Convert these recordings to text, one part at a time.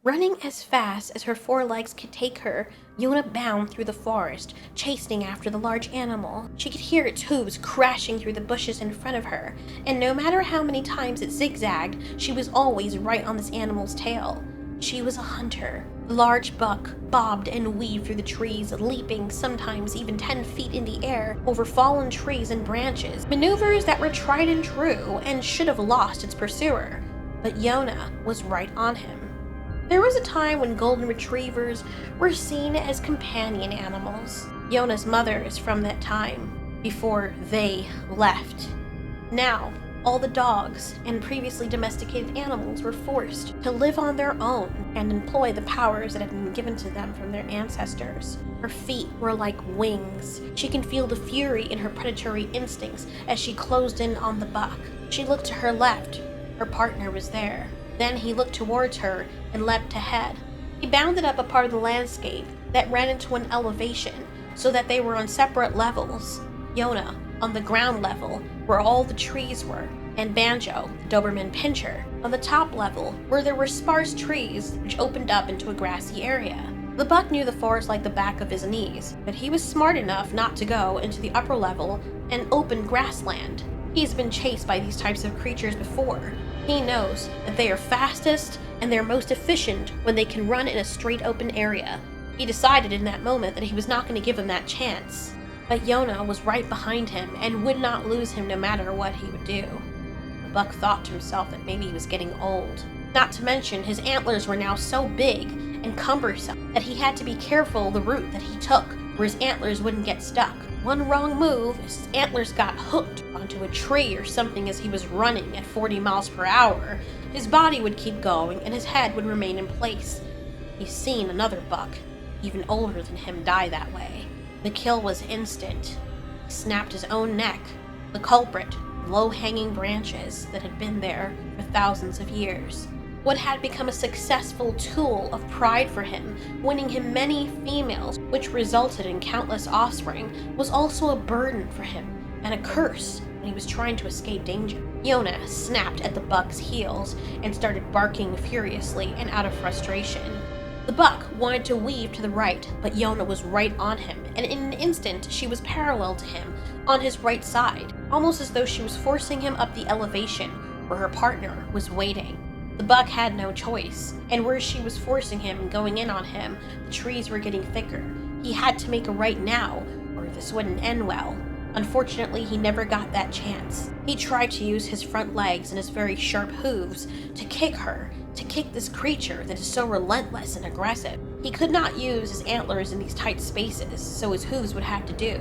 Running as fast as her four legs could take her, Yona bounded through the forest, chasing after the large animal. She could hear its hooves crashing through the bushes in front of her, and no matter how many times it zigzagged, she was always right on this animal's tail. She was a hunter. The large buck bobbed and weaved through the trees, leaping sometimes even 10 feet in the air over fallen trees and branches, maneuvers that were tried and true and should have lost its pursuer. But Yona was right on him. There was a time when golden retrievers were seen as companion animals. Yona's mother is from that time, before they left. Now, all the dogs and previously domesticated animals were forced to live on their own and employ the powers that had been given to them from their ancestors. Her feet were like wings. She can feel the fury in her predatory instincts as she closed in on the buck. She looked to her left. Her partner was there. Then he looked towards her and leapt ahead. He bounded up a part of the landscape that ran into an elevation so that they were on separate levels. Yona on the ground level where all the trees were, and Banjo, the Doberman Pinscher, on the top level where there were sparse trees which opened up into a grassy area. The buck knew the forest like the back of his knees, but he was smart enough not to go into the upper level and open grassland. He's been chased by these types of creatures before. He knows that they are fastest and they're most efficient when they can run in a straight open area. He decided in that moment that he was not going to give him that chance. But Yona was right behind him and would not lose him no matter what he would do. The buck thought to himself that maybe he was getting old. Not to mention his antlers were now so big and cumbersome that he had to be careful the route that he took where his antlers wouldn't get stuck. One wrong move, his antlers got hooked onto a tree or something as he was running at 40 miles per hour. His body would keep going and his head would remain in place. He's seen another buck, even older than him, die that way. The kill was instant. He snapped his own neck. The culprit, low-hanging branches that had been there for thousands of years. What had become a successful tool of pride for him, winning him many females, which resulted in countless offspring, was also a burden for him, and a curse when he was trying to escape danger. Yona snapped at the buck's heels and started barking furiously and out of frustration. The buck wanted to weave to the right, but Yona was right on him, and in an instant she was parallel to him, on his right side, almost as though she was forcing him up the elevation where her partner was waiting. The buck had no choice, and where she was forcing him and going in on him, the trees were getting thicker. He had to make a right now, or this wouldn't end well. Unfortunately, he never got that chance. He tried to use his front legs and his very sharp hooves to kick her, to kick this creature that is so relentless and aggressive. He could not use his antlers in these tight spaces, so his hooves would have to do.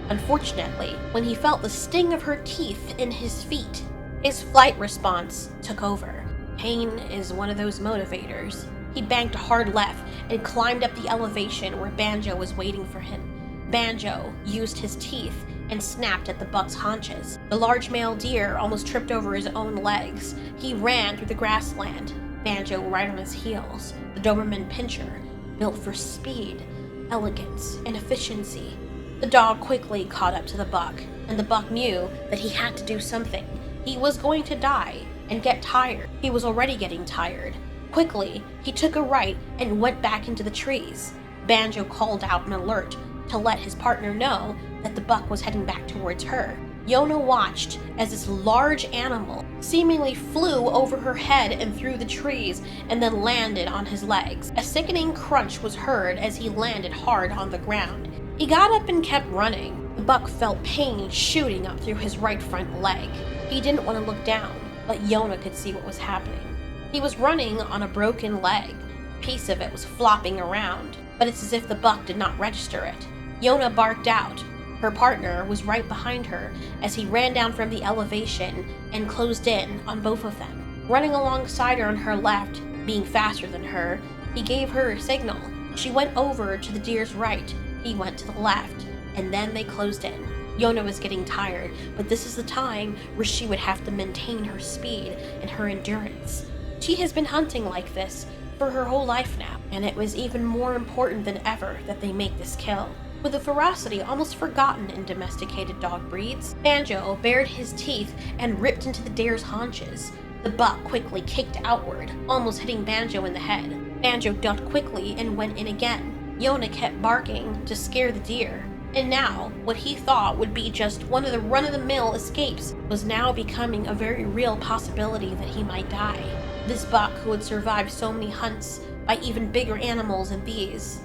Unfortunately, when he felt the sting of her teeth in his feet, his flight response took over. Pain is one of those motivators. He banked a hard left and climbed up the elevation where Banjo was waiting for him. Banjo used his teeth and snapped at the buck's haunches. The large male deer almost tripped over his own legs. He ran through the grassland, Banjo right on his heels. The Doberman Pinscher, built for speed, elegance, and efficiency. The dog quickly caught up to the buck, and the buck knew that he had to do something. He was going to die and get tired. He was already getting tired. Quickly, he took a right and went back into the trees. Banjo called out an alert to let his partner know that the buck was heading back towards her. Yona watched as this large animal seemingly flew over her head and through the trees and then landed on his legs. A sickening crunch was heard as he landed hard on the ground. He got up and kept running. The buck felt pain shooting up through his right front leg. He didn't want to look down, but Yona could see what was happening. He was running on a broken leg. A piece of it was flopping around, but it's as if the buck did not register it. Yona barked out. Her partner was right behind her as he ran down from the elevation and closed in on both of them. Running alongside her on her left, being faster than her, he gave her a signal. She went over to the deer's right, he went to the left, and then they closed in. Yona was getting tired, but this is the time where she would have to maintain her speed and her endurance. She has been hunting like this for her whole life now, and it was even more important than ever that they make this kill. With a ferocity almost forgotten in domesticated dog breeds, Banjo bared his teeth and ripped into the deer's haunches. The buck quickly kicked outward, almost hitting Banjo in the head. Banjo ducked quickly and went in again. Yona kept barking to scare the deer. And now, what he thought would be just one of the run-of-the-mill escapes was now becoming a very real possibility that he might die. This buck who had survived so many hunts by even bigger animals than these,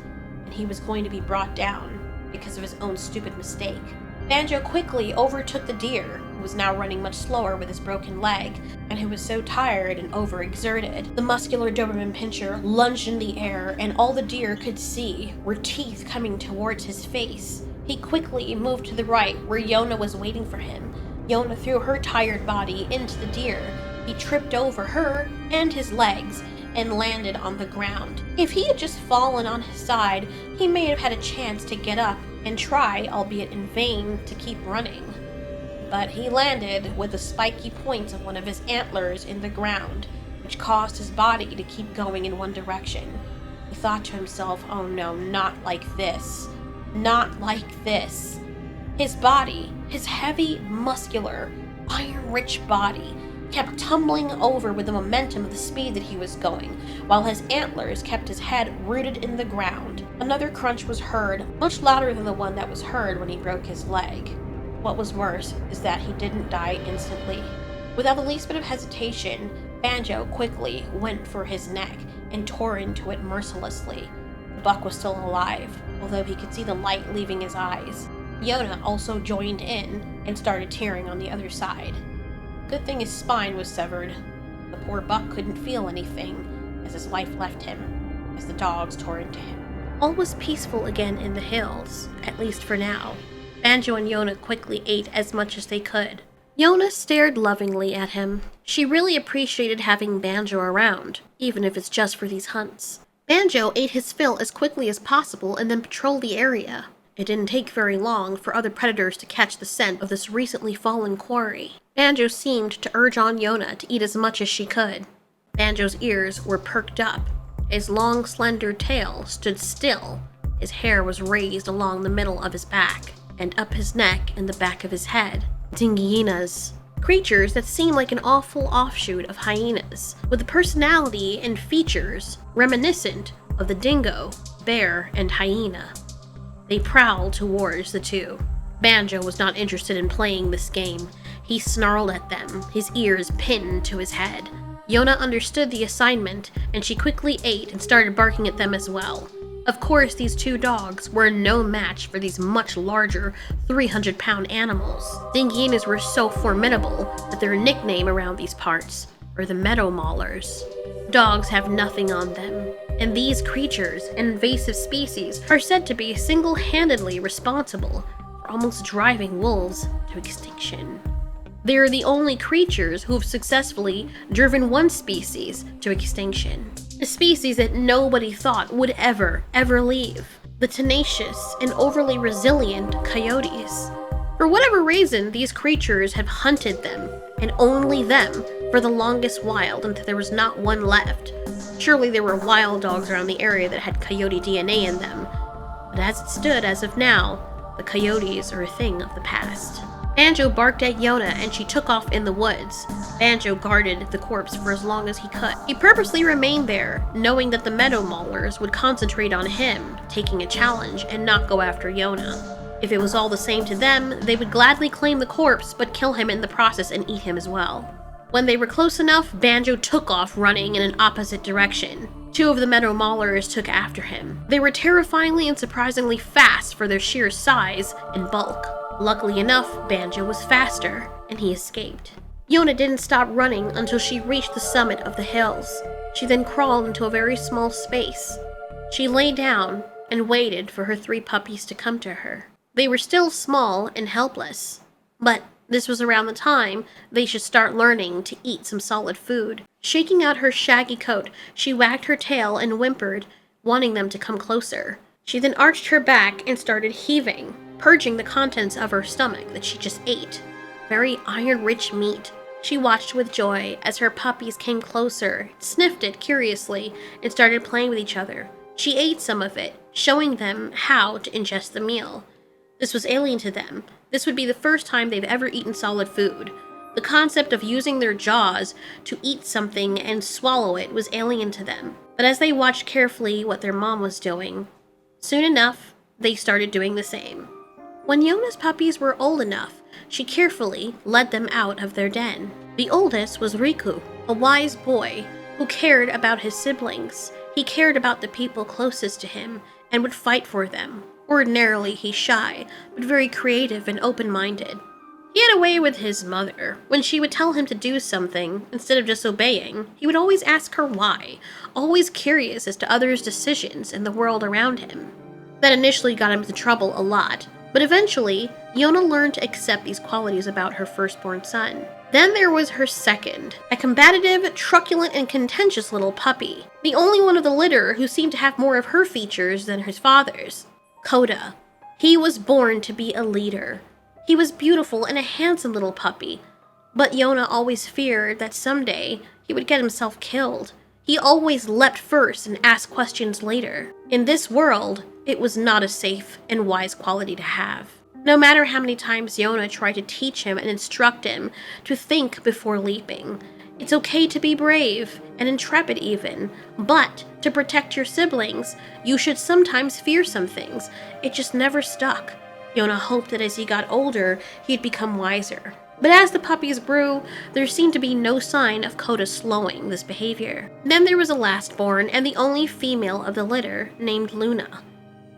and he was going to be brought down because of his own stupid mistake. Banjo quickly overtook the deer, who was now running much slower with his broken leg, and who was so tired and overexerted. The muscular Doberman Pinscher lunged in the air, and all the deer could see were teeth coming towards his face. He quickly moved to the right, where Yona was waiting for him. Yona threw her tired body into the deer. He tripped over her and his legs, and landed on the ground. If he had just fallen on his side, he may have had a chance to get up and try, albeit in vain, to keep running. But he landed with the spiky points of one of his antlers in the ground, which caused his body to keep going in one direction. He thought to himself, oh no, not like this. Not like this. His body, his heavy, muscular, iron-rich body, kept tumbling over with the momentum of the speed that he was going, while his antlers kept his head rooted in the ground. Another crunch was heard, much louder than the one that was heard when he broke his leg. What was worse is that he didn't die instantly. Without the least bit of hesitation, Banjo quickly went for his neck and tore into it mercilessly. The buck was still alive, although he could see the light leaving his eyes. Yona also joined in and started tearing on the other side. Good thing his spine was severed. The poor buck couldn't feel anything as his life left him, as the dogs tore into him. All was peaceful again in the hills, at least for now. Banjo and Yona quickly ate as much as they could. Yona stared lovingly at him. She really appreciated having Banjo around, even if it's just for these hunts. Banjo ate his fill as quickly as possible and then patrolled the area. It didn't take very long for other predators to catch the scent of this recently fallen quarry. Banjo seemed to urge on Yona to eat as much as she could. Banjo's ears were perked up. His long, slender tail stood still. His hair was raised along the middle of his back, and up his neck and the back of his head. Dinghyenas. Creatures that seemed like an awful offshoot of hyenas, with a personality and features reminiscent of the dingo, bear, and hyena. They prowled towards the two. Banjo was not interested in playing this game. He snarled at them, his ears pinned to his head. Yona understood the assignment, and she quickly ate and started barking at them as well. Of course, these two dogs were no match for these much larger 300-pound animals. Dinghyenas were so formidable that their nickname around these parts are the Meadow Maulers. Dogs have nothing on them, and these creatures, an invasive species, are said to be single-handedly responsible for almost driving wolves to extinction. They are the only creatures who have successfully driven one species to extinction. A species that nobody thought would ever leave. The tenacious and overly resilient coyotes. For whatever reason, these creatures have hunted them, and only them, for the longest while until there was not one left. Surely there were wild dogs around the area that had coyote DNA in them, but as it stood as of now, the coyotes are a thing of the past. Banjo barked at Yona and she took off in the woods. Banjo guarded the corpse for as long as he could. He purposely remained there, knowing that the Meadow Maulers would concentrate on him, taking a challenge, and not go after Yona. If it was all the same to them, they would gladly claim the corpse, but kill him in the process and eat him as well. When they were close enough, Banjo took off running in an opposite direction. Two of the Meadow Maulers took after him. They were terrifyingly and surprisingly fast for their sheer size and bulk. Luckily enough, Banjo was faster, and he escaped. Yona didn't stop running until she reached the summit of the hills. She then crawled into a very small space. She lay down and waited for her 3 puppies to come to her. They were still small and helpless, but this was around the time they should start learning to eat some solid food. Shaking out her shaggy coat, she wagged her tail and whimpered, wanting them to come closer. She then arched her back and started heaving, purging the contents of her stomach that she just ate. Very iron-rich meat. She watched with joy as her puppies came closer, sniffed it curiously, and started playing with each other. She ate some of it, showing them how to ingest the meal. This was alien to them. This would be the first time they've ever eaten solid food. The concept of using their jaws to eat something and swallow it was alien to them. But as they watched carefully what their mom was doing, soon enough, they started doing the same. When Yona's puppies were old enough, she carefully led them out of their den. The oldest was Riku, a wise boy who cared about his siblings. He cared about the people closest to him and would fight for them. Ordinarily, he's shy, but very creative and open-minded. He had a way with his mother. When she would tell him to do something, instead of just obeying, he would always ask her why, always curious as to others' decisions and the world around him. That initially got him into trouble a lot, but eventually, Yona learned to accept these qualities about her firstborn son. Then there was her second, a combative, truculent, and contentious little puppy, the only one of the litter who seemed to have more of her features than his father's. Koda. He was born to be a leader. He was beautiful and a handsome little puppy, but Yona always feared that someday he would get himself killed. He always leapt first and asked questions later. In this world, it was not a safe and wise quality to have. No matter how many times Yona tried to teach him and instruct him to think before leaping. It's okay to be brave and intrepid even, but to protect your siblings, you should sometimes fear some things. It just never stuck. Yona hoped that as he got older, he'd become wiser. But as the puppies grew, there seemed to be no sign of Koda slowing this behavior. Then there was a last-born and the only female of the litter named Luna,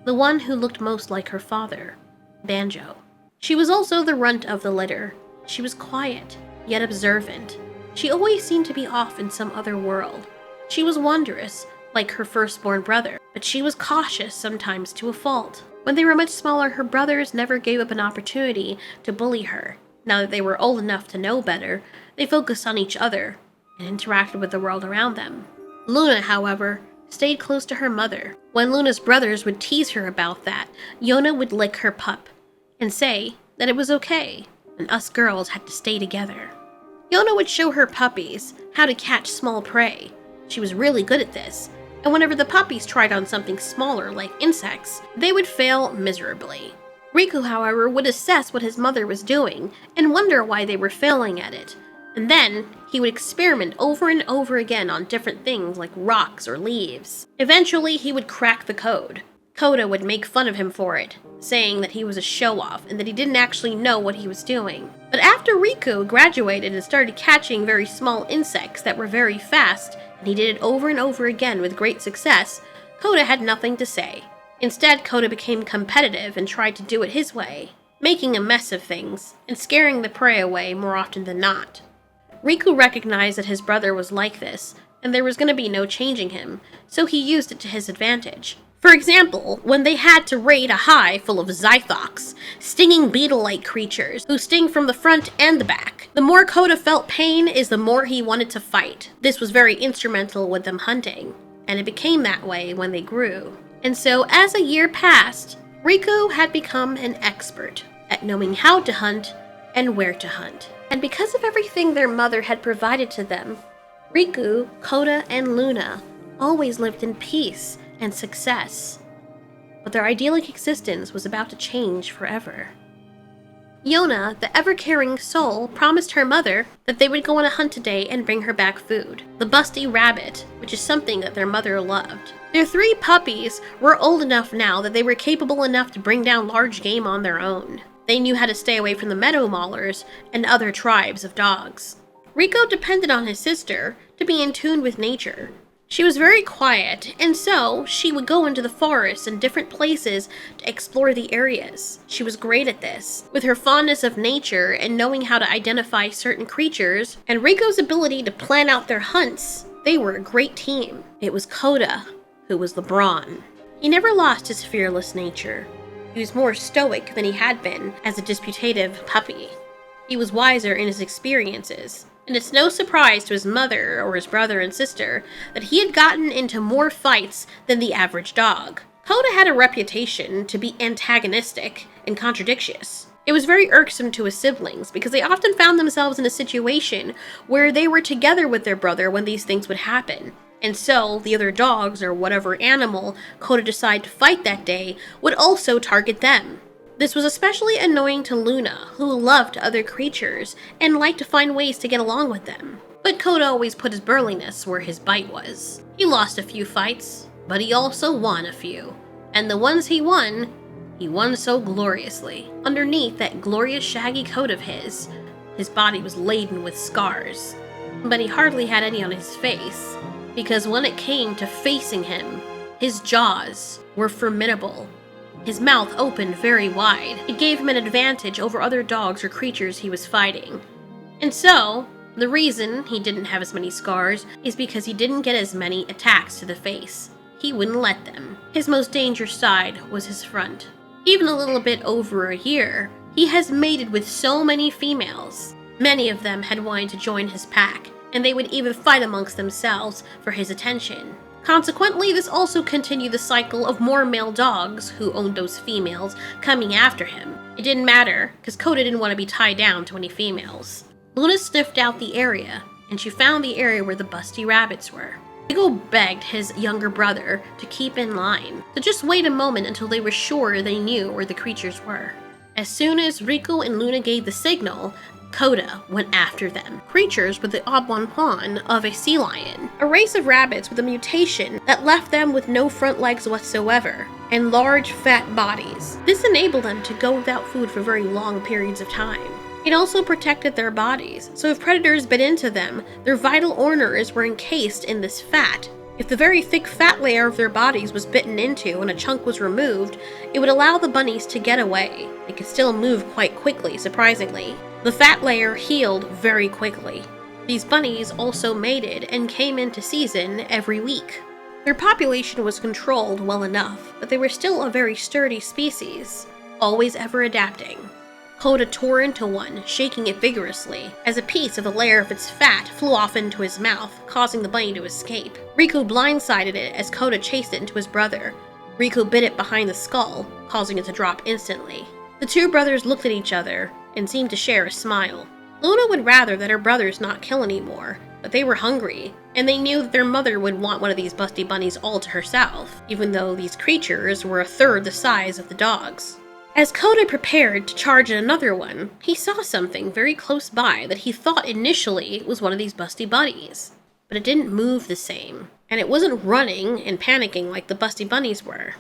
the one who looked most like her father, Banjo. She was also the runt of the litter. She was quiet, yet observant. She always seemed to be off in some other world. She was wondrous, like her firstborn brother, but she was cautious sometimes to a fault. When they were much smaller, her brothers never gave up an opportunity to bully her. Now that they were old enough to know better, they focused on each other and interacted with the world around them. Luna, however, stayed close to her mother. When Luna's brothers would tease her about that, Yona would lick her pup and say that it was okay, and us girls had to stay together. Yona would show her puppies how to catch small prey. She was really good at this, and whenever the puppies tried on something smaller like insects, they would fail miserably. Riku, however, would assess what his mother was doing and wonder why they were failing at it. And then, he would experiment over and over again on different things like rocks or leaves. Eventually, he would crack the code. Koda would make fun of him for it, saying that he was a show-off and that he didn't actually know what he was doing. But after Riku graduated and started catching very small insects that were very fast, and he did it over and over again with great success, Koda had nothing to say. Instead, Koda became competitive and tried to do it his way, making a mess of things and scaring the prey away more often than not. Riku recognized that his brother was like this, and there was going to be no changing him, so he used it to his advantage. For example, when they had to raid a hive full of Zythox, stinging beetle-like creatures who sting from the front and the back. The more Koda felt pain is the more he wanted to fight. This was very instrumental with them hunting, and it became that way when they grew. And so, as a year passed, Riku had become an expert at knowing how to hunt and where to hunt. And because of everything their mother had provided to them, Riku, Koda, and Luna always lived in peace and success. But their idyllic existence was about to change forever. Yona, the ever-caring soul, promised her mother that they would go on a hunt today and bring her back food. The busty rabbit, which is something that their mother loved. Their 3 puppies were old enough now that they were capable enough to bring down large game on their own. They knew how to stay away from the meadow maulers and other tribes of dogs. Riku depended on his sister to be in tune with nature. She was very quiet, and so she would go into the forest and different places to explore the areas. She was great at this. With her fondness of nature and knowing how to identify certain creatures, and Riku's ability to plan out their hunts, they were a great team. It was Koda who was the brawn. He never lost his fearless nature. He was more stoic than he had been as a disputative puppy. He was wiser in his experiences, and it's no surprise to his mother or his brother and sister that he had gotten into more fights than the average dog. Koda had a reputation to be antagonistic and contradictious. It was very irksome to his siblings because they often found themselves in a situation where they were together with their brother when these things would happen. And so, the other dogs, or whatever animal Koda decided to fight that day, would also target them. This was especially annoying to Luna, who loved other creatures and liked to find ways to get along with them. But Koda always put his burliness where his bite was. He lost a few fights, but he also won a few. And the ones he won so gloriously. Underneath that glorious shaggy coat of his body was laden with scars. But he hardly had any on his face, because when it came to facing him, his jaws were formidable. His mouth opened very wide. It gave him an advantage over other dogs or creatures he was fighting. And so, the reason he didn't have as many scars is because he didn't get as many attacks to the face. He wouldn't let them. His most dangerous side was his front. Even a little bit over a year, he has mated with so many females. Many of them had wanted to join his pack, and they would even fight amongst themselves for his attention. Consequently, this also continued the cycle of more male dogs who owned those females coming after him. It didn't matter, because Koda didn't want to be tied down to any females. Luna sniffed out the area, and she found the area where the busty rabbits were. Riku begged his younger brother to keep in line, to just wait a moment until they were sure they knew where the creatures were. As soon as Riku and Luna gave the signal, Koda went after them. Creatures with the embonpoint of a sea lion, a race of rabbits with a mutation that left them with no front legs whatsoever, and large fat bodies. This enabled them to go without food for very long periods of time. It also protected their bodies, so if predators bit into them, their vital organs were encased in this fat. If the very thick fat layer of their bodies was bitten into and a chunk was removed, it would allow the bunnies to get away. They could still move quite quickly, surprisingly. The fat layer healed very quickly. These bunnies also mated and came into season every week. Their population was controlled well enough, but they were still a very sturdy species, always ever adapting. Koda tore into one, shaking it vigorously, as a piece of the layer of its fat flew off into his mouth, causing the bunny to escape. Riku blindsided it as Koda chased it into his brother. Riku bit it behind the skull, causing it to drop instantly. The two brothers looked at each other and seemed to share a smile. Luna would rather that her brothers not kill anymore, but they were hungry, and they knew that their mother would want one of these busty bunnies all to herself, even though these creatures were a third the size of the dogs. As Koda prepared to charge at another one, he saw something very close by that he thought initially was one of these busty bunnies. But it didn't move the same, and it wasn't running and panicking like the busty bunnies were.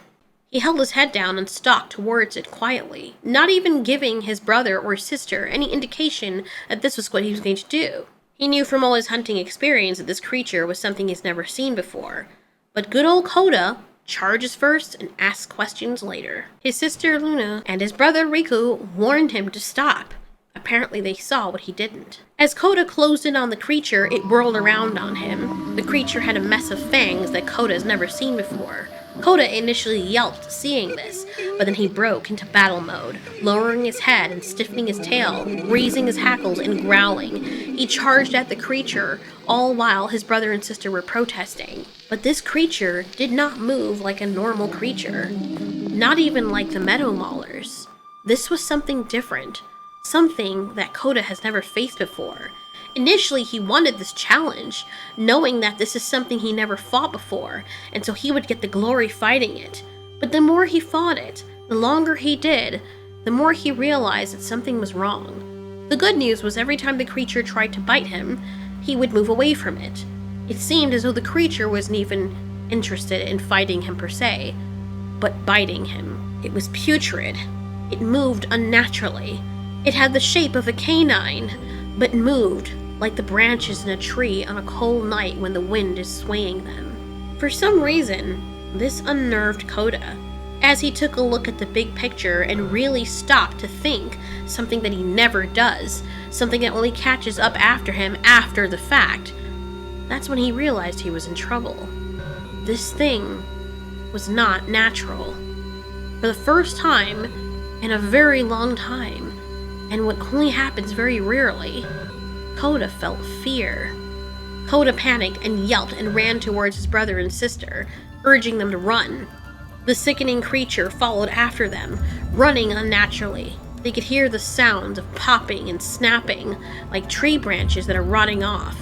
He held his head down and stalked towards it quietly, not even giving his brother or sister any indication that this was what he was going to do. He knew from all his hunting experience that this creature was something he's never seen before. But good old Koda charges first and asks questions later. His sister Luna and his brother Riku warned him to stop. Apparently they saw what he didn't. As Koda closed in on the creature, it whirled around on him. The creature had a mess of fangs that Koda has never seen before. Koda initially yelped seeing this, but then he broke into battle mode, lowering his head and stiffening his tail, raising his hackles and growling. He charged at the creature, all while his brother and sister were protesting. But this creature did not move like a normal creature, not even like the meadow maulers. This was something different, something that Koda has never faced before. Initially, he wanted this challenge, knowing that this is something he never fought before, and so he would get the glory fighting it. But the more he fought it, the longer he did, the more he realized that something was wrong. The good news was every time the creature tried to bite him, he would move away from it. It seemed as though the creature wasn't even interested in fighting him per se, but biting him. It was putrid. It moved unnaturally. It had the shape of a canine, but moved like the branches in a tree on a cold night when the wind is swaying them. For some reason, this unnerved Koda, as he took a look at the big picture and really stopped to think, something that he never does, something that only catches up after him after the fact. That's when he realized he was in trouble. This thing was not natural. For the first time in a very long time, and what only happens very rarely, Koda felt fear. Koda panicked and yelped and ran towards his brother and sister, urging them to run. The sickening creature followed after them, running unnaturally. They could hear the sounds of popping and snapping, like tree branches that are rotting off.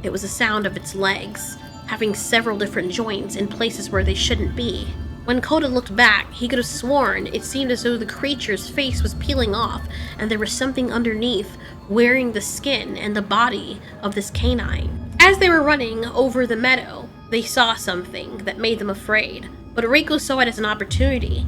It was the sound of its legs, having several different joints in places where they shouldn't be. When Koda looked back, he could have sworn it seemed as though the creature's face was peeling off and there was something underneath wearing the skin and the body of this canine. As they were running over the meadow, they saw something that made them afraid, but Riku saw it as an opportunity.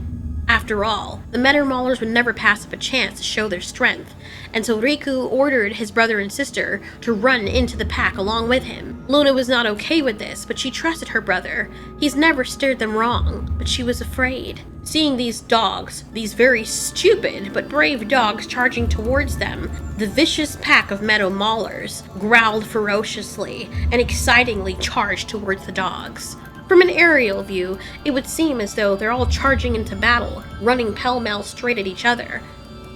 After all, the Meadow Maulers would never pass up a chance to show their strength, and so Riku ordered his brother and sister to run into the pack along with him. Luna was not okay with this, but she trusted her brother. He's never steered them wrong, but she was afraid. Seeing these dogs, these very stupid but brave dogs charging towards them, the vicious pack of Meadow Maulers growled ferociously and excitingly charged towards the dogs. From an aerial view, it would seem as though they're all charging into battle, running pell-mell straight at each other.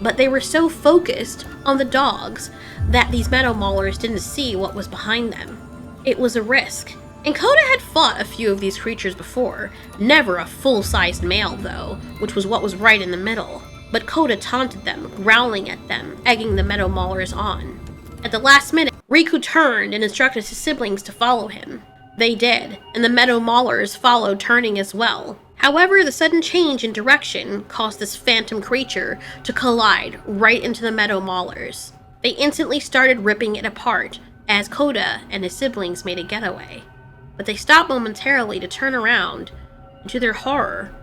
But they were so focused on the dogs that these Meadow Maulers didn't see what was behind them. It was a risk. And Koda had fought a few of these creatures before, never a full-sized male though, which was what was right in the middle. But Koda taunted them, growling at them, egging the Meadow Maulers on. At the last minute, Riku turned and instructed his siblings to follow him. They did, and the Meadow Maulers followed, turning as well. However, the sudden change in direction caused this phantom creature to collide right into the Meadow Maulers. They instantly started ripping it apart, as Koda and his siblings made a getaway. But they stopped momentarily to turn around, and to their horror,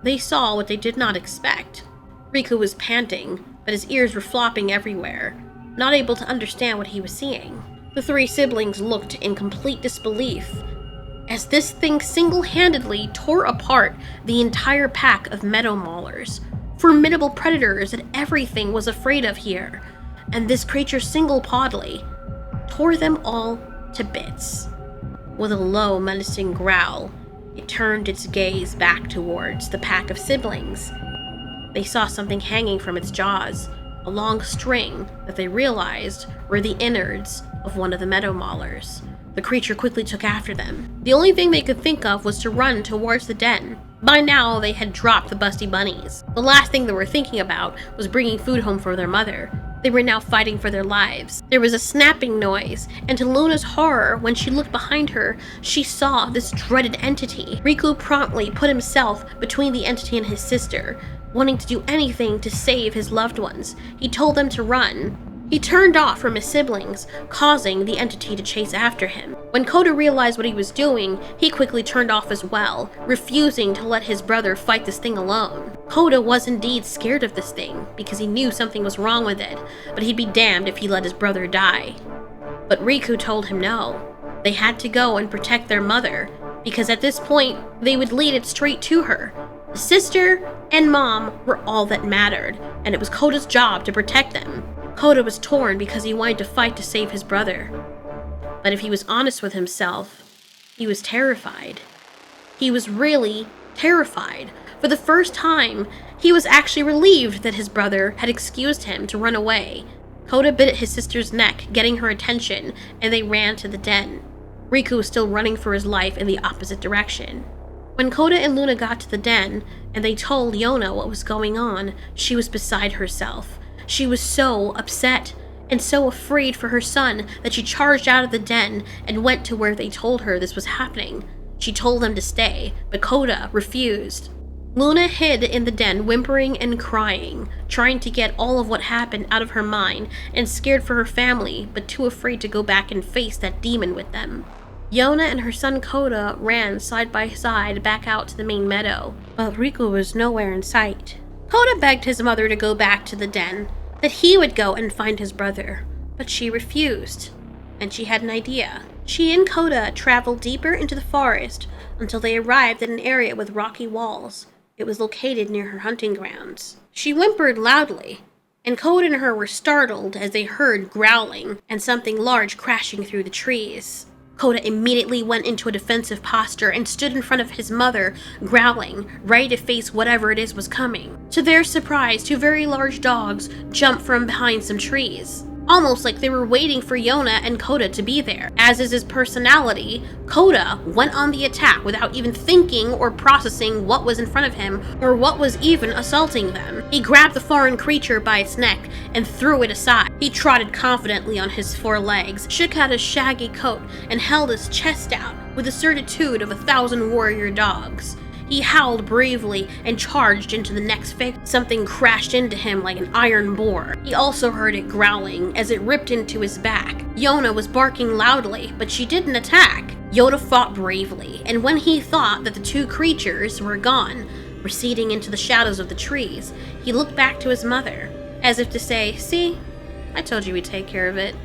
they saw what they did not expect. Riku was panting, but his ears were flopping everywhere, not able to understand what he was seeing. The three siblings looked in complete disbelief as this thing single-handedly tore apart the entire pack of Meadow Maulers, formidable predators that everything was afraid of here, and this creature single-pawedly tore them all to bits. With a low, menacing growl, it turned its gaze back towards the pack of siblings. They saw something hanging from its jaws, a long string that they realized were the innards of one of the Meadow Maulers. The creature quickly took after them. The only thing they could think of was to run towards the den. By now, they had dropped the busty bunnies. The last thing they were thinking about was bringing food home for their mother. They were now fighting for their lives. There was a snapping noise, and to Luna's horror, when she looked behind her, she saw this dreaded entity. Riku promptly put himself between the entity and his sister, wanting to do anything to save his loved ones. He told them to run. He turned off from his siblings, causing the entity to chase after him. When Koda realized what he was doing, he quickly turned off as well, refusing to let his brother fight this thing alone. Koda was indeed scared of this thing, because he knew something was wrong with it, but he'd be damned if he let his brother die. But Riku told him no. They had to go and protect their mother, because at this point, they would lead it straight to her. The sister and mom were all that mattered, and it was Koda's job to protect them. Koda was torn because he wanted to fight to save his brother. But if he was honest with himself, he was terrified. He was really terrified. For the first time, he was actually relieved that his brother had excused him to run away. Koda bit at his sister's neck, getting her attention, and they ran to the den. Riku was still running for his life in the opposite direction. When Koda and Luna got to the den, and they told Yona what was going on, she was beside herself. She was so upset and so afraid for her son that she charged out of the den and went to where they told her this was happening. She told them to stay, but Koda refused. Luna hid in the den, whimpering and crying, trying to get all of what happened out of her mind and scared for her family, but too afraid to go back and face that demon with them. Yona and her son Koda ran side by side back out to the main meadow, but Riku was nowhere in sight. Koda begged his mother to go back to the den, that he would go and find his brother, but she refused, and she had an idea. She and Koda traveled deeper into the forest until they arrived at an area with rocky walls. It was located near her hunting grounds. She whimpered loudly, and Koda and her were startled as they heard growling and something large crashing through the trees. Koda immediately went into a defensive posture and stood in front of his mother, growling, ready to face whatever it is was coming. To their surprise, two very large dogs jumped from behind some trees, almost like they were waiting for Yona and Koda to be there. As is his personality, Koda went on the attack without even thinking or processing what was in front of him or what was even assaulting them. He grabbed the foreign creature by its neck and threw it aside. He trotted confidently on his four legs, shook out his shaggy coat, and held his chest out with the certitude of 1,000 warrior dogs. He howled bravely and charged into the next figure. Something crashed into him like an iron boar. He also heard it growling as it ripped into his back. Yona was barking loudly, but she didn't attack. Yoda fought bravely, and when he thought that the two creatures were gone, receding into the shadows of the trees, he looked back to his mother, as if to say, "See? I told you we'd take care of it.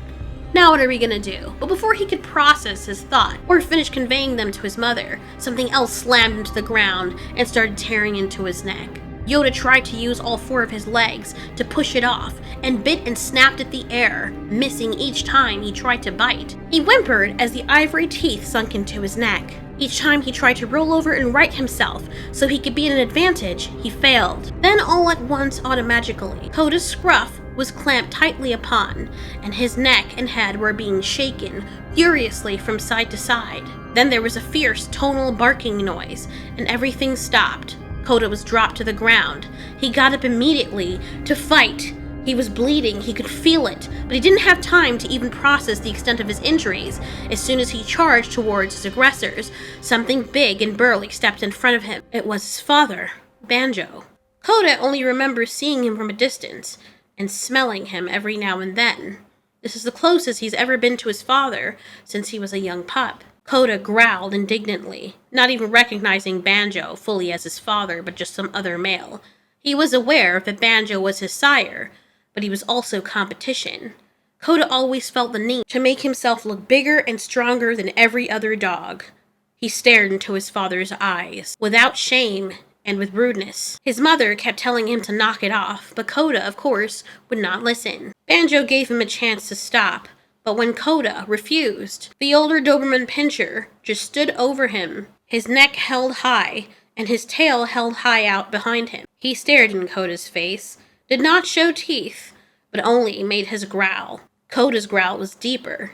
Now what are we gonna do?" But before he could process his thought or finish conveying them to his mother, something else slammed into the ground and started tearing into his neck. Yoda tried to use all 4 of his legs to push it off and bit and snapped at the air, missing each time he tried to bite. He whimpered as the ivory teeth sunk into his neck. Each time he tried to roll over and right himself so he could be at an advantage, he failed. Then all at once, automatically, Koda's scruff was clamped tightly upon, and his neck and head were being shaken furiously from side to side. Then there was a fierce tonal barking noise, and everything stopped. Koda was dropped to the ground. He got up immediately to fight. He was bleeding, he could feel it, but he didn't have time to even process the extent of his injuries. As soon as he charged towards his aggressors, something big and burly stepped in front of him. It was his father, Banjo. Koda only remembers seeing him from a distance, and smelling him every now and then. This is the closest he's ever been to his father since he was a young pup. Koda growled indignantly, not even recognizing Banjo fully as his father, but just some other male. He was aware that Banjo was his sire, but he was also competition. Koda always felt the need to make himself look bigger and stronger than every other dog. He stared into his father's eyes, without shame and with rudeness. His mother kept telling him to knock it off, but Koda, of course, would not listen. Banjo gave him a chance to stop, but when Koda refused, the older Doberman Pinscher just stood over him, his neck held high, and his tail held high out behind him. He stared in Koda's face, did not show teeth, but only made his growl. Koda's growl was deeper.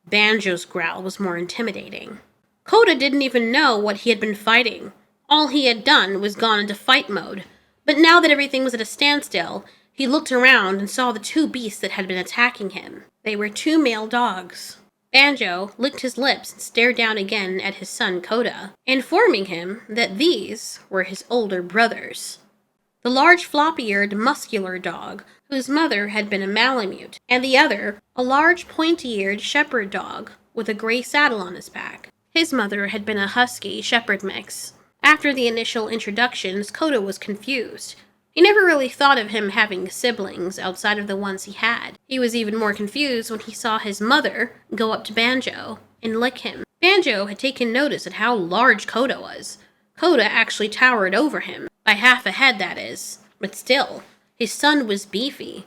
Banjo's growl was more intimidating. Koda didn't even know what he had been fighting. All he had done was gone into fight mode, but now that everything was at a standstill, he looked around and saw the 2 beasts that had been attacking him. They were 2 male dogs. Banjo licked his lips and stared down again at his son Koda, informing him that these were his older brothers. The large floppy-eared muscular dog, whose mother had been a Malamute, and the other, a large pointy-eared shepherd dog with a gray saddle on his back. His mother had been a husky shepherd mix. After the initial introductions, Koda was confused. He never really thought of him having siblings outside of the ones he had. He was even more confused when he saw his mother go up to Banjo and lick him. Banjo had taken notice at how large Koda was. Koda actually towered over him, by half a head that is, but still, his son was beefy.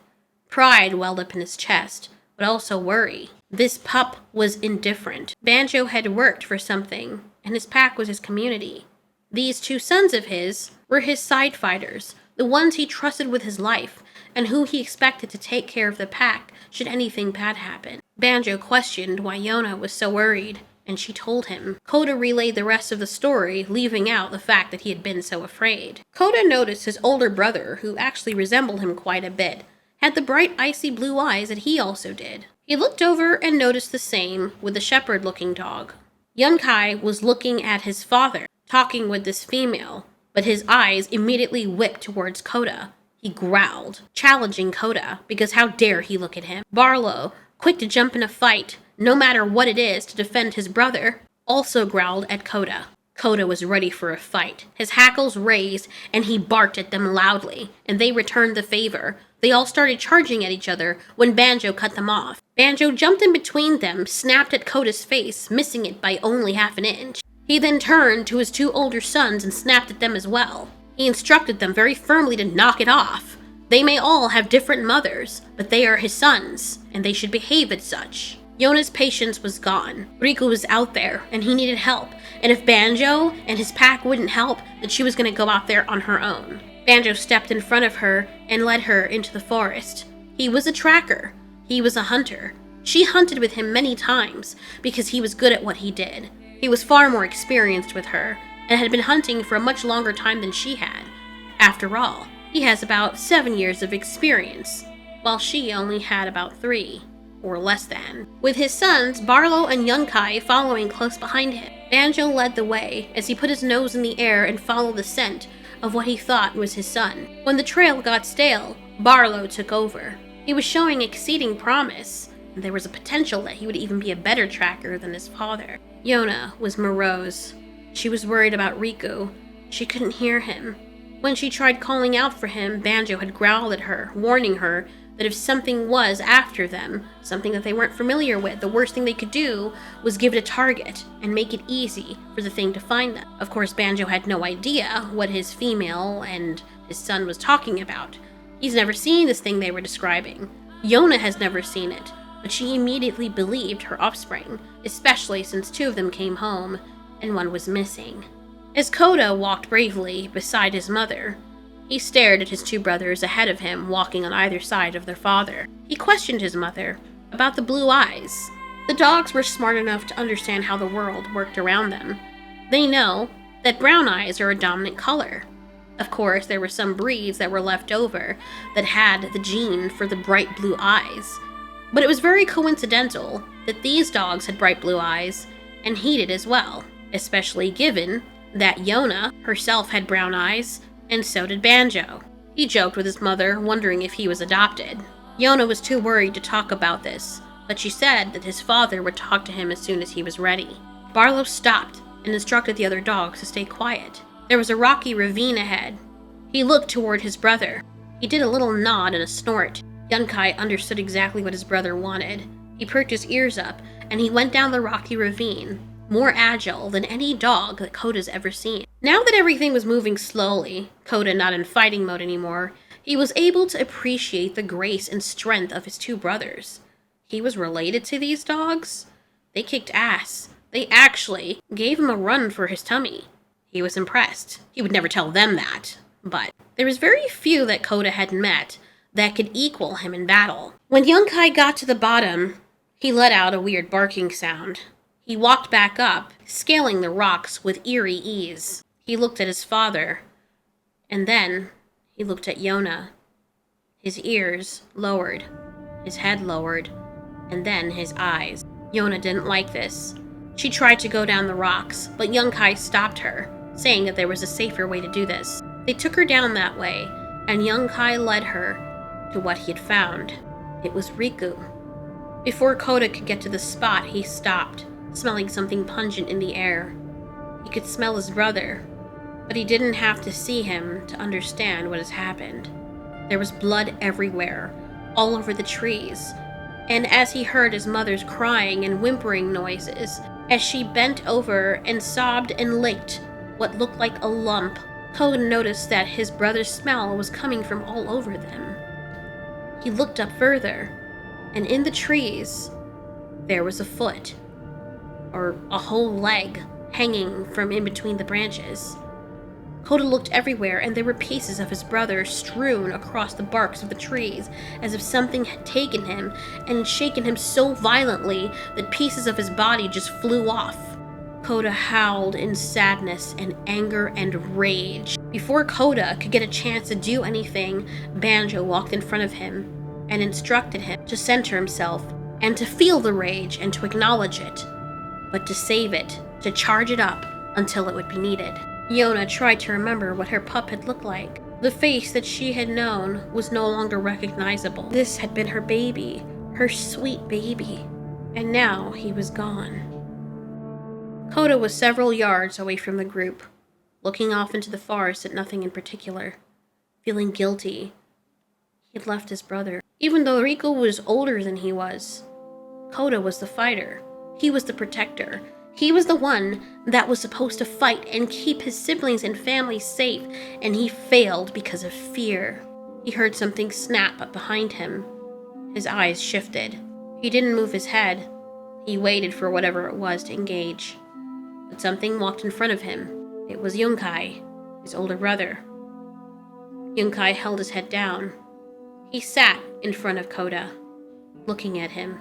Pride welled up in his chest, but also worry. This pup was indifferent. Banjo had worked for something, and his pack was his community. These 2 sons of his were his side fighters, the ones he trusted with his life, and who he expected to take care of the pack should anything bad happen. Banjo questioned why Yona was so worried, and she told him. Koda relayed the rest of the story, leaving out the fact that he had been so afraid. Koda noticed his older brother, who actually resembled him quite a bit, had the bright icy blue eyes that he also did. He looked over and noticed the same with the shepherd-looking dog. Yunkai was looking at his father, talking with this female, but his eyes immediately whipped towards Koda. He growled, challenging Koda, because how dare he look at him. Barlow, quick to jump in a fight, no matter what it is to defend his brother, also growled at Koda. Koda was ready for a fight. His hackles raised, and he barked at them loudly, and they returned the favor. They all started charging at each other when Banjo cut them off. Banjo jumped in between them, snapped at Koda's face, missing it by only half an inch. He then turned to his 2 older sons and snapped at them as well. He instructed them very firmly to knock it off. They may all have different mothers, but they are his sons, and they should behave as such. Yona's patience was gone. Riku was out there, and he needed help, and if Banjo and his pack wouldn't help, then she was going to go out there on her own. Banjo stepped in front of her and led her into the forest. He was a tracker. He was a hunter. She hunted with him many times because he was good at what he did. He was far more experienced with her, and had been hunting for a much longer time than she had. After all, he has about 7 years of experience, while she only had about 3, or less than. With his sons, Barlow and Yunkai following close behind him. Banjo led the way as he put his nose in the air and followed the scent of what he thought was his son. When the trail got stale, Barlow took over. He was showing exceeding promise, and there was a potential that he would even be a better tracker than his father. Yona was morose. She was worried about Riku. She couldn't hear him. When she tried calling out for him, Banjo had growled at her, warning her that if something was after them, something that they weren't familiar with, the worst thing they could do was give it a target and make it easy for the thing to find them. Of course, Banjo had no idea what his female and his son was talking about. He's never seen this thing they were describing. Yona has never seen it, but she immediately believed her offspring, especially since 2 of them came home and 1 was missing. As Koda walked bravely beside his mother, he stared at his 2 brothers ahead of him, walking on either side of their father. He questioned his mother about the blue eyes. The dogs were smart enough to understand how the world worked around them. They know that brown eyes are a dominant color. Of course, there were some breeds that were left over that had the gene for the bright blue eyes. But it was very coincidental that these dogs had bright blue eyes, and he did as well, especially given that Yona herself had brown eyes, and so did Banjo. He joked with his mother, wondering if he was adopted. Yona was too worried to talk about this, but she said that his father would talk to him as soon as he was ready. Barlow stopped and instructed the other dogs to stay quiet. There was a rocky ravine ahead. He looked toward his brother. He did a little nod and a snort. Yunkai understood exactly what his brother wanted. He perked his ears up, and he went down the rocky ravine, more agile than any dog that Koda's ever seen. Now that everything was moving slowly, Koda not in fighting mode anymore, he was able to appreciate the grace and strength of his 2 brothers. He was related to these dogs? They kicked ass. They actually gave him a run for his tummy. He was impressed. He would never tell them that, but there was very few that Koda had met that could equal him in battle. When Yunkai got to the bottom, he let out a weird barking sound. He walked back up, scaling the rocks with eerie ease. He looked at his father, and then he looked at Yona. His ears lowered, his head lowered, and then his eyes. Yona didn't like this. She tried to go down the rocks, but Yunkai stopped her, saying that there was a safer way to do this. They took her down that way, and Yunkai led her to what he had found. It was Riku. Before Koda could get to the spot, he stopped, smelling something pungent in the air. He could smell his brother, but he didn't have to see him to understand what has happened. There was blood everywhere, all over the trees, and as he heard his mother's crying and whimpering noises, as she bent over and sobbed and licked what looked like a lump, Koda noticed that his brother's smell was coming from all over them. He looked up further, and in the trees, there was a foot, or a whole leg, hanging from in between the branches. Koda looked everywhere, and there were pieces of his brother strewn across the barks of the trees, as if something had taken him and shaken him so violently that pieces of his body just flew off. Koda howled in sadness and anger and rage. Before Koda could get a chance to do anything, Banjo walked in front of him and instructed him to center himself and to feel the rage and to acknowledge it, but to save it, to charge it up until it would be needed. Yona tried to remember what her pup had looked like. The face that she had known was no longer recognizable. This had been her baby, her sweet baby, and now he was gone. Koda was several yards away from the group, looking off into the forest at nothing in particular, feeling guilty. He had left his brother. Even though Riku was older than he was, Koda was the fighter. He was the protector. He was the one that was supposed to fight and keep his siblings and family safe, and he failed because of fear. He heard something snap up behind him. His eyes shifted. He didn't move his head. He waited for whatever it was to engage. But something walked in front of him. It was Yunkai, his older brother. Yunkai held his head down. He sat in front of Koda, looking at him,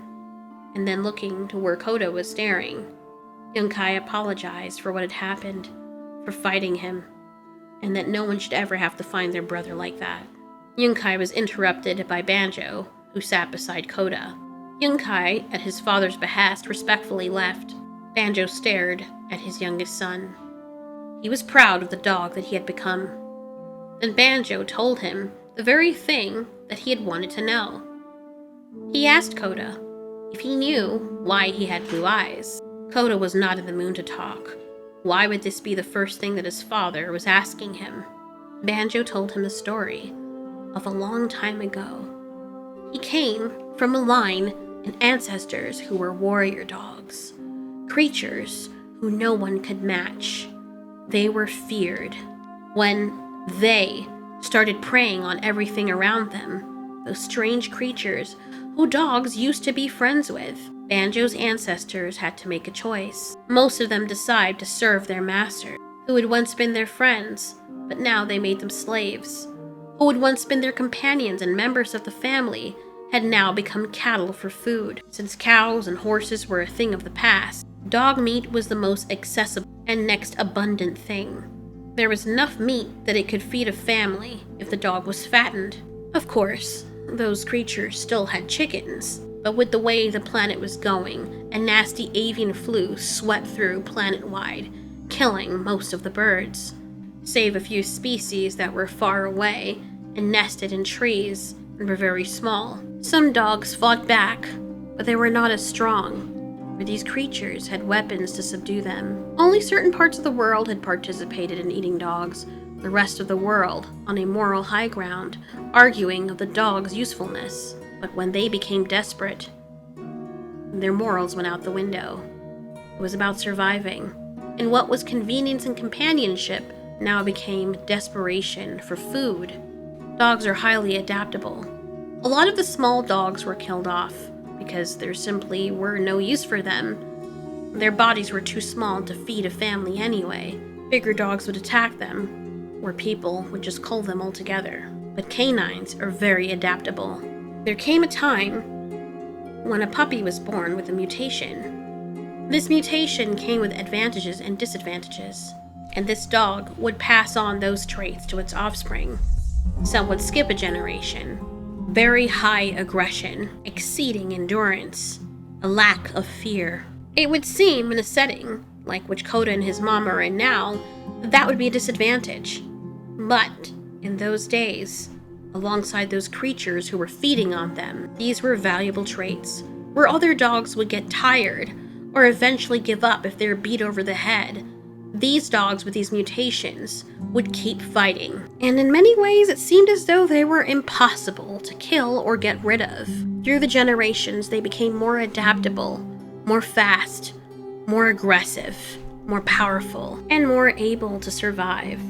and then looking to where Koda was staring. Yunkai apologized for what had happened, for fighting him, and that no one should ever have to find their brother like that. Yunkai was interrupted by Banjo, who sat beside Koda. Yunkai, at his father's behest, respectfully left. Banjo stared at his youngest son. He was proud of the dog that he had become. Then Banjo told him the very thing that he had wanted to know. He asked Koda if he knew why he had blue eyes. Koda was not in the mood to talk. Why would this be the first thing that his father was asking him? Banjo told him the story of a long time ago. He came from a line and ancestors who were warrior dogs, creatures who no one could match. They were feared. When they started preying on everything around them, those strange creatures who dogs used to be friends with, Banjo's ancestors had to make a choice. Most of them decided to serve their master, who had once been their friends, but now they made them slaves. Who had once been their companions and members of the family had now become cattle for food. Since cows and horses were a thing of the past, dog meat was the most accessible and next abundant thing. There was enough meat that it could feed a family if the dog was fattened. Of course, those creatures still had chickens, but with the way the planet was going, a nasty avian flu swept through planet-wide, killing most of the birds, save a few species that were far away and nested in trees and were very small. Some dogs fought back, but they were not as strong, for these creatures had weapons to subdue them. Only certain parts of the world had participated in eating dogs, the rest of the world on a moral high ground, arguing of the dog's usefulness. But when they became desperate, their morals went out the window. It was about surviving, and what was convenience and companionship now became desperation for food. Dogs are highly adaptable. A lot of the small dogs were killed off because there simply were no use for them. Their bodies were too small to feed a family anyway. Bigger dogs would attack them, or people would just cull them altogether. But canines are very adaptable. There came a time when a puppy was born with a mutation. This mutation came with advantages and disadvantages, and this dog would pass on those traits to its offspring. Some would skip a generation. Very high aggression, exceeding endurance, a lack of fear. It would seem in a setting, like which Koda and his mom are in now, that would be a disadvantage. But in those days, alongside those creatures who were feeding on them, these were valuable traits, where other dogs would get tired or eventually give up if they were beat over the head. These dogs with these mutations would keep fighting, and in many ways it seemed as though they were impossible to kill or get rid of. Through the generations, they became more adaptable, more fast, more aggressive, more powerful, and more able to survive.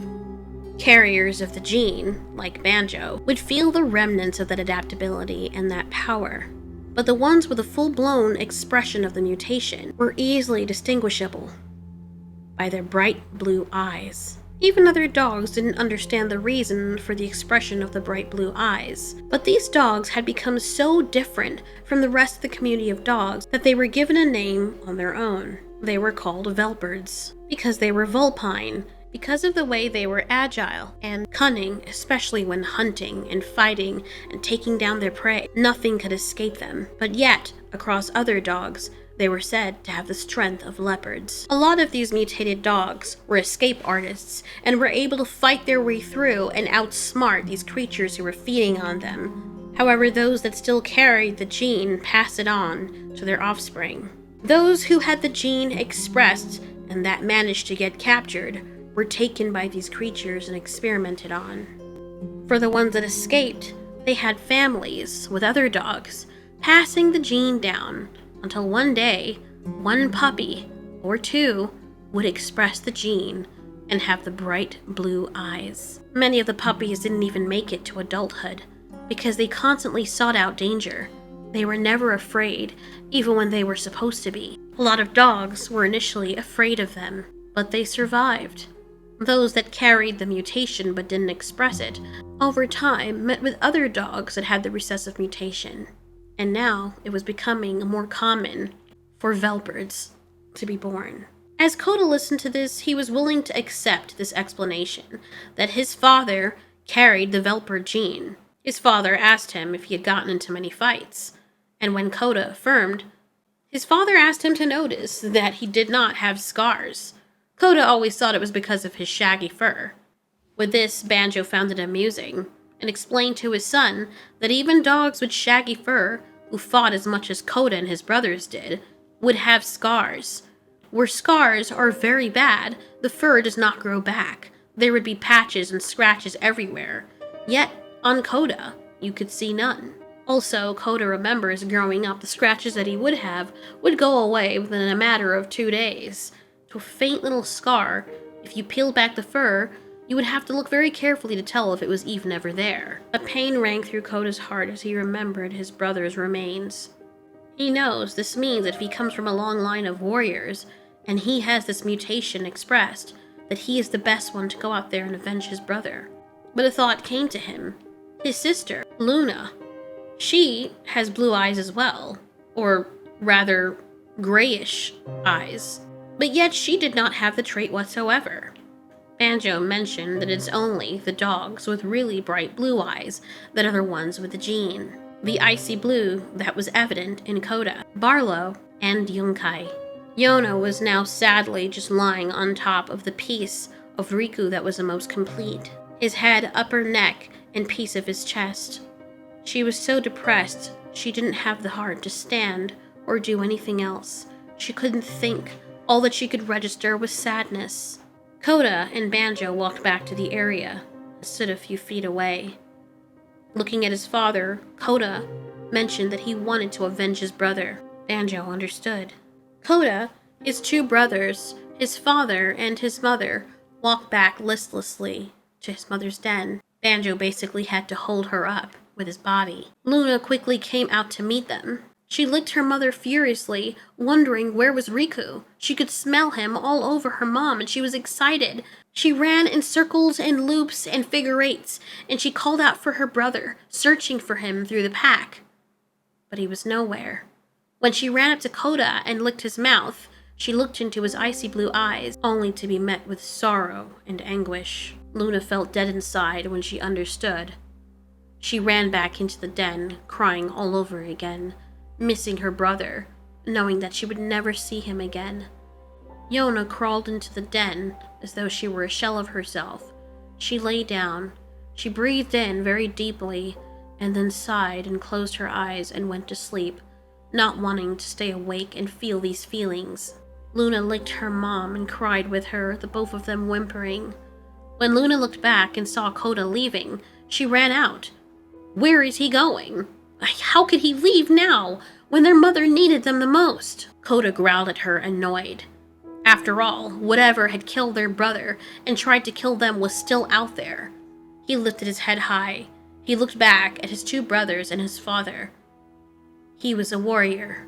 Carriers of the gene, like Banjo, would feel the remnants of that adaptability and that power, but the ones with a full-blown expression of the mutation were easily distinguishable by their bright blue eyes. Even other dogs didn't understand the reason for the expression of the bright blue eyes, but these dogs had become so different from the rest of the community of dogs that they were given a name on their own. They were called Velpards, because they were vulpine, because of the way they were agile and cunning, especially when hunting and fighting and taking down their prey. Nothing could escape them, but yet, across other dogs, they were said to have the strength of leopards. A lot of these mutated dogs were escape artists and were able to fight their way through and outsmart these creatures who were feeding on them. However, those that still carried the gene passed it on to their offspring. Those who had the gene expressed and that managed to get captured were taken by these creatures and experimented on. For the ones that escaped, they had families with other dogs, passing the gene down until one day, one puppy, or two, would express the gene and have the bright blue eyes. Many of the puppies didn't even make it to adulthood because they constantly sought out danger. They were never afraid, even when they were supposed to be. A lot of dogs were initially afraid of them, but they survived. Those that carried the mutation but didn't express it, over time met with other dogs that had the recessive mutation. And now it was becoming more common for Velpards to be born. As Koda listened to this, he was willing to accept this explanation, that his father carried the Velpard gene. His father asked him if he had gotten into many fights, and when Koda affirmed His father asked him to notice that he did not have scars. Koda always thought it was because of his shaggy fur. With this, Banjo found it amusing, and explained to his son that even dogs with shaggy fur, who fought as much as Koda and his brothers did, would have scars. Where scars are very bad, the fur does not grow back. There would be patches and scratches everywhere. Yet, on Koda, you could see none. Also, Koda remembers growing up the scratches that he would have would go away within a matter of 2 days. To a faint little scar, if you peeled back the fur, you would have to look very carefully to tell if it was even ever there. A pain rang through Koda's heart as he remembered his brother's remains. He knows this means that if he comes from a long line of warriors, and he has this mutation expressed, that he is the best one to go out there and avenge his brother. But a thought came to him. His sister, Luna. She has blue eyes as well, or rather, grayish eyes. But yet she did not have the trait whatsoever. Banjo mentioned that it's only the dogs with really bright blue eyes that are the ones with the gene. The icy blue that was evident in Koda, Barlow, and Yunkai. Yona was now sadly just lying on top of the piece of Riku that was the most complete. His head, upper neck, and piece of his chest. She was so depressed, she didn't have the heart to stand or do anything else. She couldn't think. All that she could register was sadness. Koda and Banjo walked back to the area, and stood a few feet away. Looking at his father, Koda mentioned that he wanted to avenge his brother. Banjo understood. Koda, his 2 brothers, his father, and his mother walked back listlessly to his mother's den. Banjo basically had to hold her up with his body. Luna quickly came out to meet them. She licked her mother furiously, wondering where was Riku. She could smell him all over her mom, and she was excited. She ran in circles and loops and figure eights, and she called out for her brother, searching for him through the pack. But he was nowhere. When she ran up to Koda and licked his mouth, she looked into his icy blue eyes, only to be met with sorrow and anguish. Luna felt dead inside when she understood. She ran back into the den, crying all over again, missing her brother, knowing that she would never see him again. Yona crawled into the den as though she were a shell of herself. She lay down. She breathed in very deeply, and then sighed and closed her eyes and went to sleep, not wanting to stay awake and feel these feelings. Luna licked her mom and cried with her, the both of them whimpering. When Luna looked back and saw Koda leaving, she ran out. Where is he going? How could he leave now, when their mother needed them the most? Koda growled at her, annoyed. After all, whatever had killed their brother and tried to kill them was still out there. He lifted his head high. He looked back at his 2 brothers and his father. He was a warrior.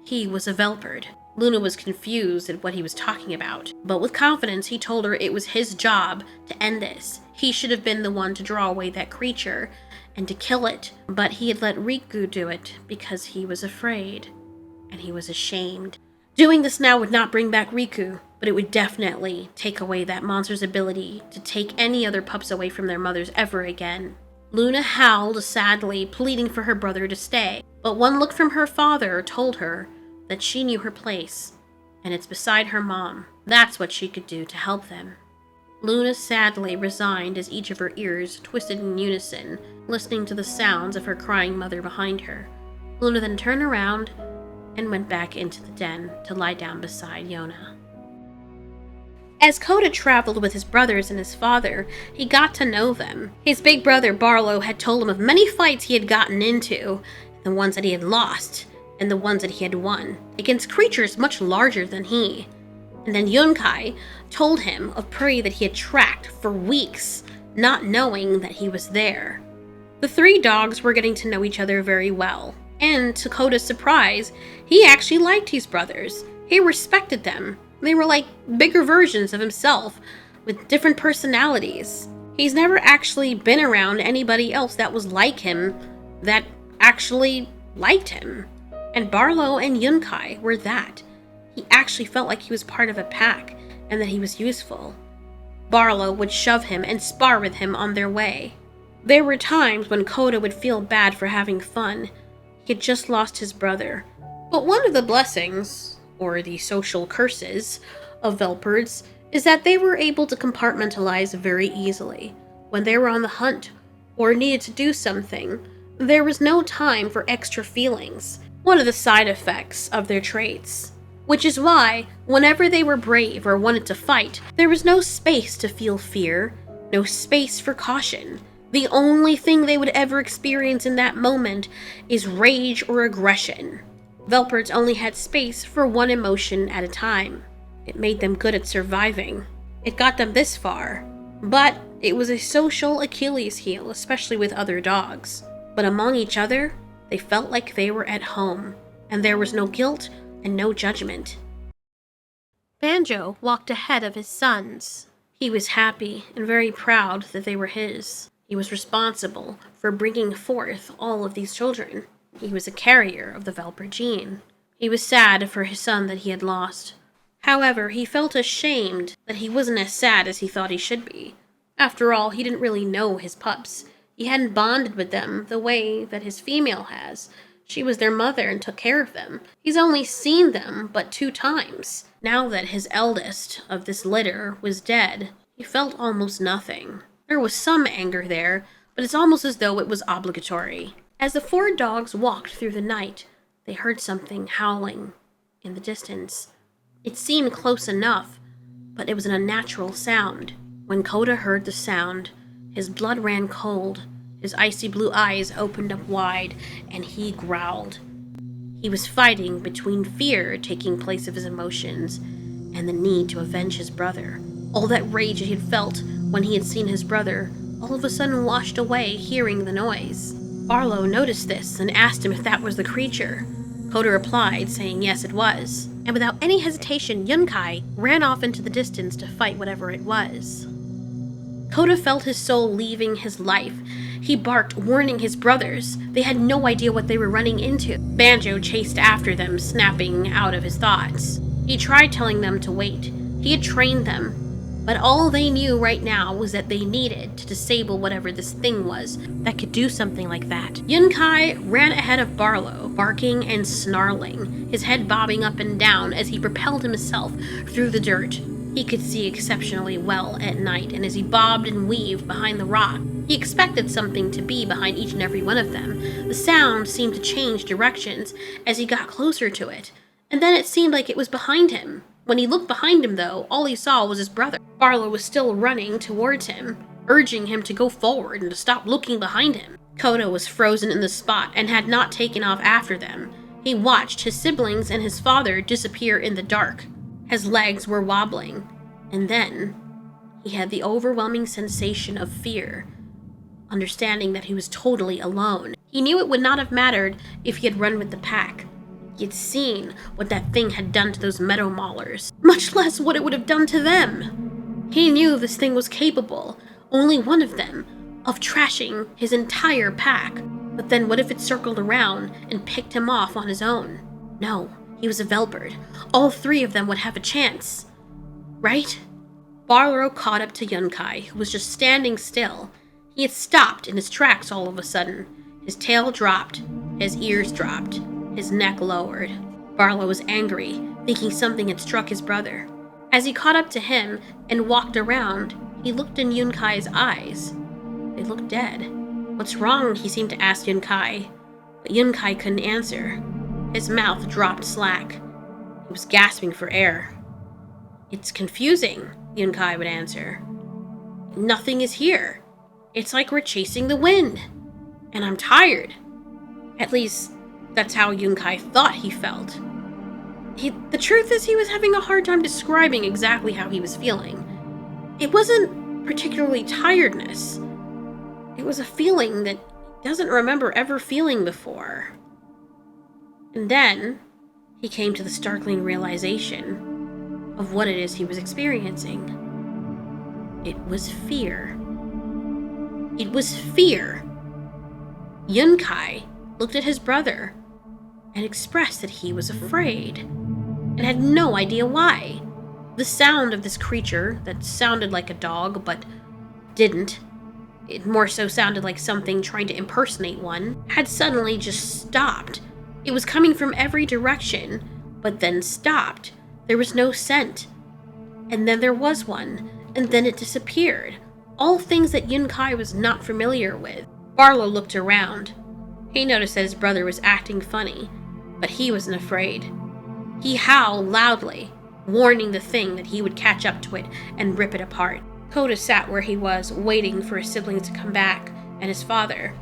He was a Velperd. Luna was confused at what he was talking about, but with confidence he told her it was his job to end this. He should have been the one to draw away that creature and to kill it, but he had let Riku do it because he was afraid, and he was ashamed. Doing this now would not bring back Riku, but it would definitely take away that monster's ability to take any other pups away from their mothers ever again. Luna howled sadly, pleading for her brother to stay, but one look from her father told her that she knew her place, and it's beside her mom. That's what she could do to help them. Luna sadly resigned as each of her ears twisted in unison, listening to the sounds of her crying mother behind her. Luna then turned around and went back into the den to lie down beside Yona. As Koda traveled with his brothers and his father, he got to know them. His big brother Barlow had told him of many fights he had gotten into, the ones that he had lost, and the ones that he had won, against creatures much larger than he. And then Yunkai told him of prey that he had tracked for weeks, not knowing that he was there. The 3 dogs were getting to know each other very well, and to Koda's surprise, he actually liked his brothers. He respected them. They were like bigger versions of himself, with different personalities. He's never actually been around anybody else that was like him, that actually liked him. And Barlow and Yunkai were that. He actually felt like he was part of a pack, and that he was useful. Barlow would shove him and spar with him on their way. There were times when Koda would feel bad for having fun. He had just lost his brother, But one of the blessings, or the social curses, of Velperds is that they were able to compartmentalize very easily. When they were on the hunt or needed to do something, there was no time for extra feelings, one of the side effects of their traits. Which is why, whenever they were brave or wanted to fight, there was no space to feel fear, no space for caution. The only thing they would ever experience in that moment is rage or aggression. Velperds only had space for one emotion at a time. It made them good at surviving. It got them this far, but it was a social Achilles heel, especially with other dogs. But among each other, they felt like they were at home, and there was no guilt and no judgment. Banjo walked ahead of his sons. He was happy and very proud that they were his. He was responsible for bringing forth all of these children. He was a carrier of the Velper gene. He was sad for his son that he had lost. However, he felt ashamed that he wasn't as sad as he thought he should be. After all, he didn't really know his pups. He hadn't bonded with them the way that his female has. She was their mother and took care of them. He's only seen them but 2 times. Now that his eldest of this litter was dead, he felt almost nothing. There was some anger there, but it's almost as though it was obligatory. As the 4 dogs walked through the night, they heard something howling in the distance. It seemed close enough, but it was an unnatural sound. When Coda heard the sound, his blood ran cold, his icy blue eyes opened up wide, and he growled. He was fighting between fear taking place of his emotions and the need to avenge his brother. All that rage he had felt when he had seen his brother all of a sudden washed away hearing the noise. Barlow noticed this and asked him if that was the creature. Coda replied, saying yes it was. And without any hesitation, Yunkai ran off into the distance to fight whatever it was. Coda felt his soul leaving his life. He barked, warning his brothers. They had no idea what they were running into. Banjo chased after them, snapping out of his thoughts. He tried telling them to wait. He had trained them. But all they knew right now was that they needed to disable whatever this thing was that could do something like that. Yunkai ran ahead of Barlow, barking and snarling, his head bobbing up and down as he propelled himself through the dirt. He could see exceptionally well at night, and as he bobbed and weaved behind the rock, he expected something to be behind each and every one of them. The sound seemed to change directions as he got closer to it, and then it seemed like it was behind him. When he looked behind him, though, all he saw was his brother. Barlow was still running towards him, urging him to go forward and to stop looking behind him. Coda was frozen in the spot and had not taken off after them. He watched his siblings and his father disappear in the dark. His legs were wobbling, and then he had the overwhelming sensation of fear, understanding that he was totally alone. He knew it would not have mattered if he had run with the pack. He had seen what that thing had done to those meadow maulers, much less what it would have done to them. He knew this thing was capable, only one of them, of trashing his entire pack. But then what if it circled around and picked him off on his own? No, he was a Velperd. All 3 of them would have a chance. Right? Barlow caught up to Yunkai, who was just standing still. He had stopped in his tracks all of a sudden. His tail dropped, his ears dropped. His neck lowered. Barlow was angry, thinking something had struck his brother. As he caught up to him and walked around, he looked in Yunkai's eyes. They looked dead. What's wrong? He seemed to ask Yunkai, but Yunkai couldn't answer. His mouth dropped slack. He was gasping for air. It's confusing, Yunkai would answer. Nothing is here. It's like we're chasing the wind. And I'm tired. At least, that's how Yunkai thought he felt. The truth is he was having a hard time describing exactly how he was feeling. It wasn't particularly tiredness. It was a feeling that he doesn't remember ever feeling before. And then he came to the startling realization of what it is he was experiencing. It was fear. It was fear. Yunkai looked at his brother and expressed that he was afraid, and had no idea why. The sound of this creature that sounded like a dog, but didn't, it more so sounded like something trying to impersonate one, had suddenly just stopped. It was coming from every direction, but then stopped. There was no scent. And then there was one, and then it disappeared. All things that Yunkai was not familiar with. Barlow looked around. He noticed that his brother was acting funny, but he wasn't afraid. He howled loudly, warning the thing that he would catch up to it and rip it apart. Koda sat where he was, waiting for his siblings to come back, and his father,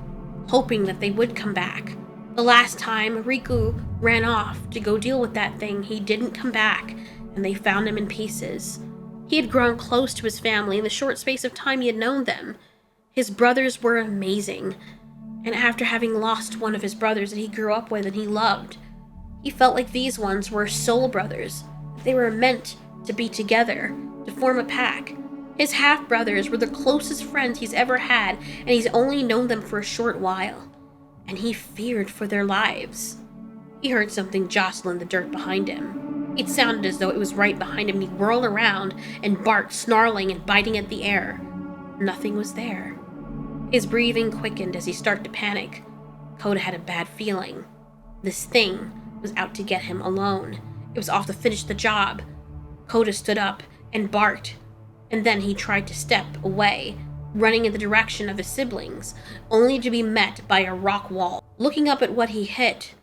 hoping that they would come back. The last time Riku ran off to go deal with that thing, he didn't come back, and they found him in pieces. He had grown close to his family in the short space of time he had known them. His brothers were amazing, and after having lost one of his brothers that he grew up with and he loved, he felt like these ones were soul brothers. They were meant to be together, to form a pack. His half-brothers were the closest friends he's ever had, and he's only known them for a short while. And he feared for their lives. He heard something jostle in the dirt behind him. It sounded as though it was right behind him, and he whirled around and barked, snarling and biting at the air. Nothing was there. His breathing quickened as he started to panic. Koda had a bad feeling. This thing was out to get him alone. It was off to finish the job. Koda stood up and barked, and then he tried to step away, running in the direction of his siblings, only to be met by a rock wall. Looking up at what he hit,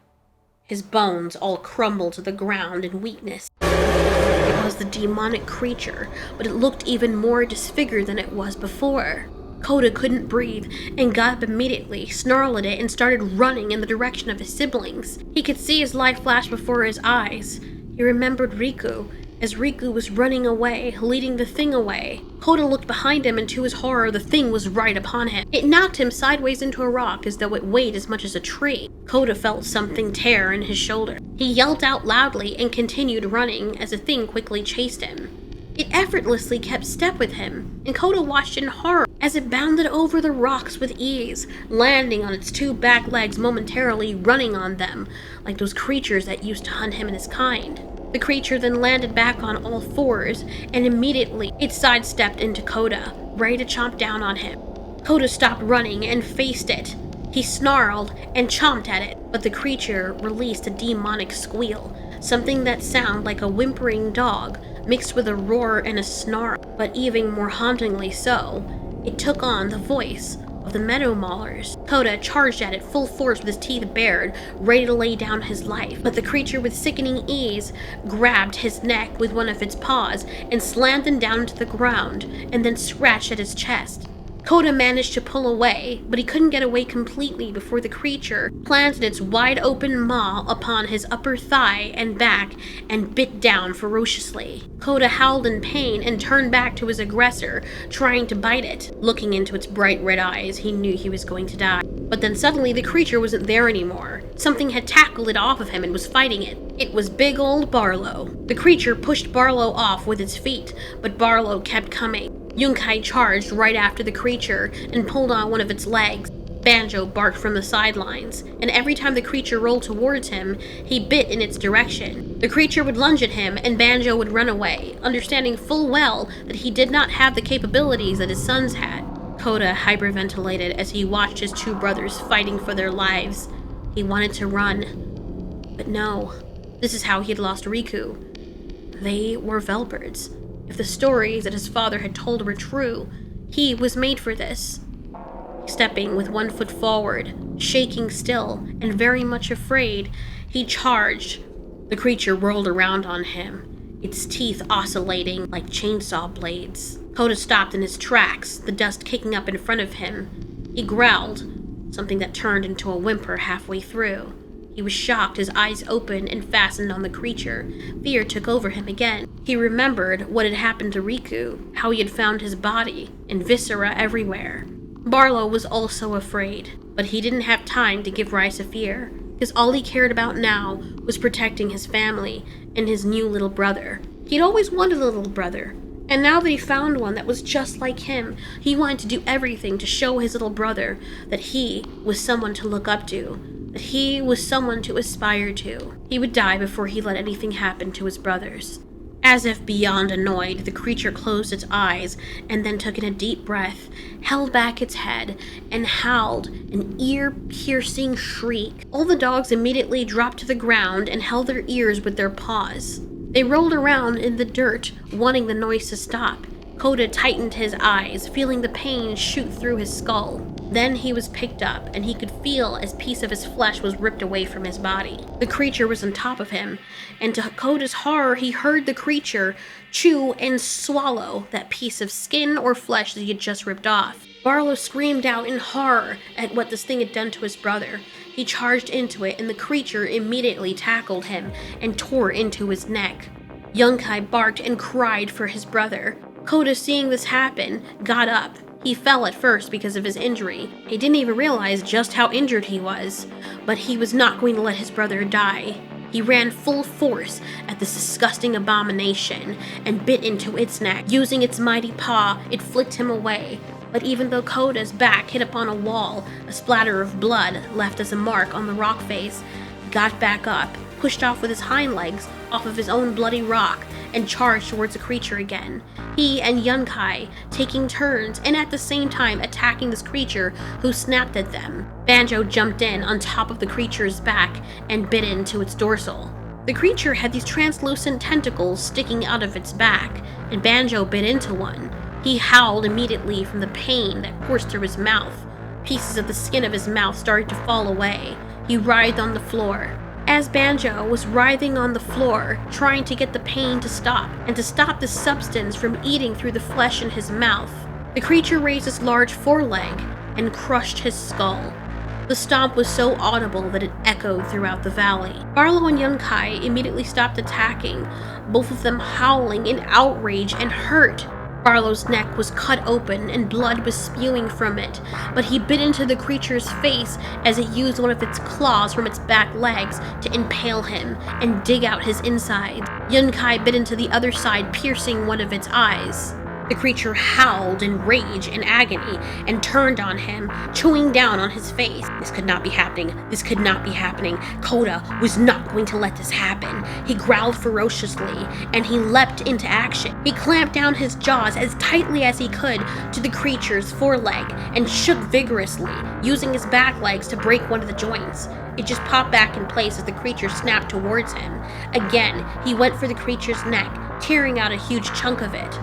his bones all crumbled to the ground in weakness. It was the demonic creature, but it looked even more disfigured than it was before. Koda couldn't breathe and got up immediately, snarled at it, and started running in the direction of his siblings. He could see his life flash before his eyes. He remembered Riku, as Riku was running away, leading the thing away. Koda looked behind him, and to his horror, the thing was right upon him. It knocked him sideways into a rock as though it weighed as much as a tree. Koda felt something tear in his shoulder. He yelled out loudly and continued running as the thing quickly chased him. It effortlessly kept step with him, and Koda watched in horror as it bounded over the rocks with ease, landing on its two back legs momentarily, running on them, like those creatures that used to hunt him and his kind. The creature then landed back on all fours, and immediately it sidestepped into Koda, ready to chomp down on him. Koda stopped running and faced it. He snarled and chomped at it, but the creature released a demonic squeal, something that sounded like a whimpering dog, mixed with a roar and a snarl, but even more hauntingly so. It took on the voice of the Meadow Maulers. Koda charged at it full force with his teeth bared, ready to lay down his life, but the creature with sickening ease grabbed his neck with one of its paws and slammed him down to the ground, and then scratched at his chest. Koda managed to pull away, but he couldn't get away completely before the creature planted its wide-open maw upon his upper thigh and back and bit down ferociously. Koda howled in pain and turned back to his aggressor, trying to bite it. Looking into its bright red eyes, he knew he was going to die. But then suddenly the creature wasn't there anymore. Something had tackled it off of him and was fighting it. It was big old Barlow. The creature pushed Barlow off with its feet, but Barlow kept coming. Yunkai charged right after the creature and pulled on one of its legs. Banjo barked from the sidelines, and every time the creature rolled towards him, he bit in its direction. The creature would lunge at him, and Banjo would run away, understanding full well that he did not have the capabilities that his sons had. Koda hyperventilated as he watched his two brothers fighting for their lives. He wanted to run, but no. This is how he had lost Riku. They were Velbirds. If the stories that his father had told were true, he was made for this. Stepping with one foot forward, shaking still, and very much afraid, he charged. The creature whirled around on him, its teeth oscillating like chainsaw blades. Koda stopped in his tracks, the dust kicking up in front of him. He growled, something that turned into a whimper halfway through. He was shocked, his eyes opened and fastened on the creature. Fear took over him again. He remembered what had happened to Riku, how he had found his body, and viscera everywhere. Barlow was also afraid, but he didn't have time to give rise to fear, because all he cared about now was protecting his family and his new little brother. He'd always wanted a little brother, and now that he found one that was just like him, he wanted to do everything to show his little brother that he was someone to look up to, that he was someone to aspire to. He would die before he let anything happen to his brothers. As if beyond annoyed, the creature closed its eyes and then took in a deep breath, held back its head, and howled an ear-piercing shriek. All the dogs immediately dropped to the ground and held their ears with their paws. They rolled around in the dirt, wanting the noise to stop. Koda tightened his eyes, feeling the pain shoot through his skull. Then he was picked up, and he could feel as a piece of his flesh was ripped away from his body. The creature was on top of him, and to Koda's horror, he heard the creature chew and swallow that piece of skin or flesh that he had just ripped off. Barlow screamed out in horror at what this thing had done to his brother. He charged into it, and the creature immediately tackled him and tore into his neck. Yunkai barked and cried for his brother. Koda, seeing this happen, got up. He fell at first because of his injury. He didn't even realize just how injured he was, but he was not going to let his brother die. He ran full force at this disgusting abomination and bit into its neck. Using its mighty paw, it flicked him away. But even though Koda's back hit upon a wall, a splatter of blood left as a mark on the rock face, he got back up, pushed off with his hind legs off of his own bloody rock, and charged towards the creature again. He and Yunkai taking turns and at the same time attacking this creature who snapped at them. Banjo jumped in on top of the creature's back and bit into its dorsal. The creature had these translucent tentacles sticking out of its back, and Banjo bit into one. He howled immediately from the pain that coursed through his mouth. Pieces of the skin of his mouth started to fall away. He writhed on the floor. As Banjo was writhing on the floor, trying to get the pain to stop, and to stop the substance from eating through the flesh in his mouth, the creature raised its large foreleg and crushed his skull. The stomp was so audible that it echoed throughout the valley. Barlow and Yunkai immediately stopped attacking, both of them howling in outrage and hurt. Barlow's neck was cut open and blood was spewing from it, but he bit into the creature's face as it used one of its claws from its back legs to impale him and dig out his insides. Yunkai bit into the other side, piercing one of its eyes. The creature howled in rage and agony and turned on him, chewing down on his face. This could not be happening. This could not be happening. Koda was not going to let this happen. He growled ferociously, and he leapt into action. He clamped down his jaws as tightly as he could to the creature's foreleg and shook vigorously, using his back legs to break one of the joints. It just popped back in place as the creature snapped towards him. Again, he went for the creature's neck, tearing out a huge chunk of it.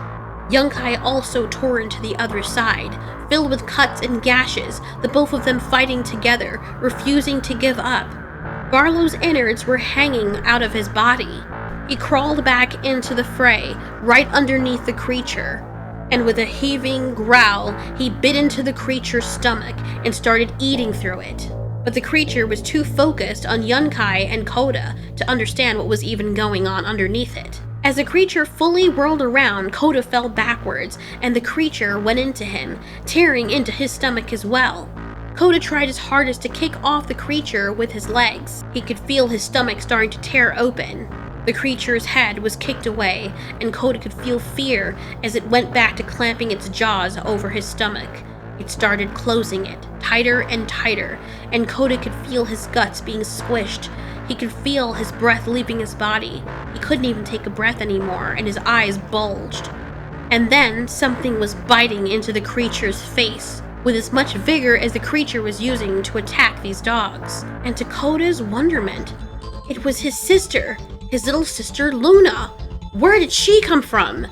Yunkai also tore into the other side, filled with cuts and gashes, the both of them fighting together, refusing to give up. Barlow's innards were hanging out of his body. He crawled back into the fray, right underneath the creature, and with a heaving growl, he bit into the creature's stomach and started eating through it. But the creature was too focused on Yunkai and Koda to understand what was even going on underneath it. As the creature fully whirled around, Koda fell backwards, and the creature went into him, tearing into his stomach as well. Koda tried his hardest to kick off the creature with his legs. He could feel his stomach starting to tear open. The creature's head was kicked away, and Koda could feel fear as it went back to clamping its jaws over his stomach. It started closing it, tighter and tighter, and Koda could feel his guts being squished. He could feel his breath leaving his body. He couldn't even take a breath anymore, and his eyes bulged. And then something was biting into the creature's face, with as much vigor as the creature was using to attack these dogs. And to Koda's wonderment, it was his sister, his little sister Luna. Where did she come from?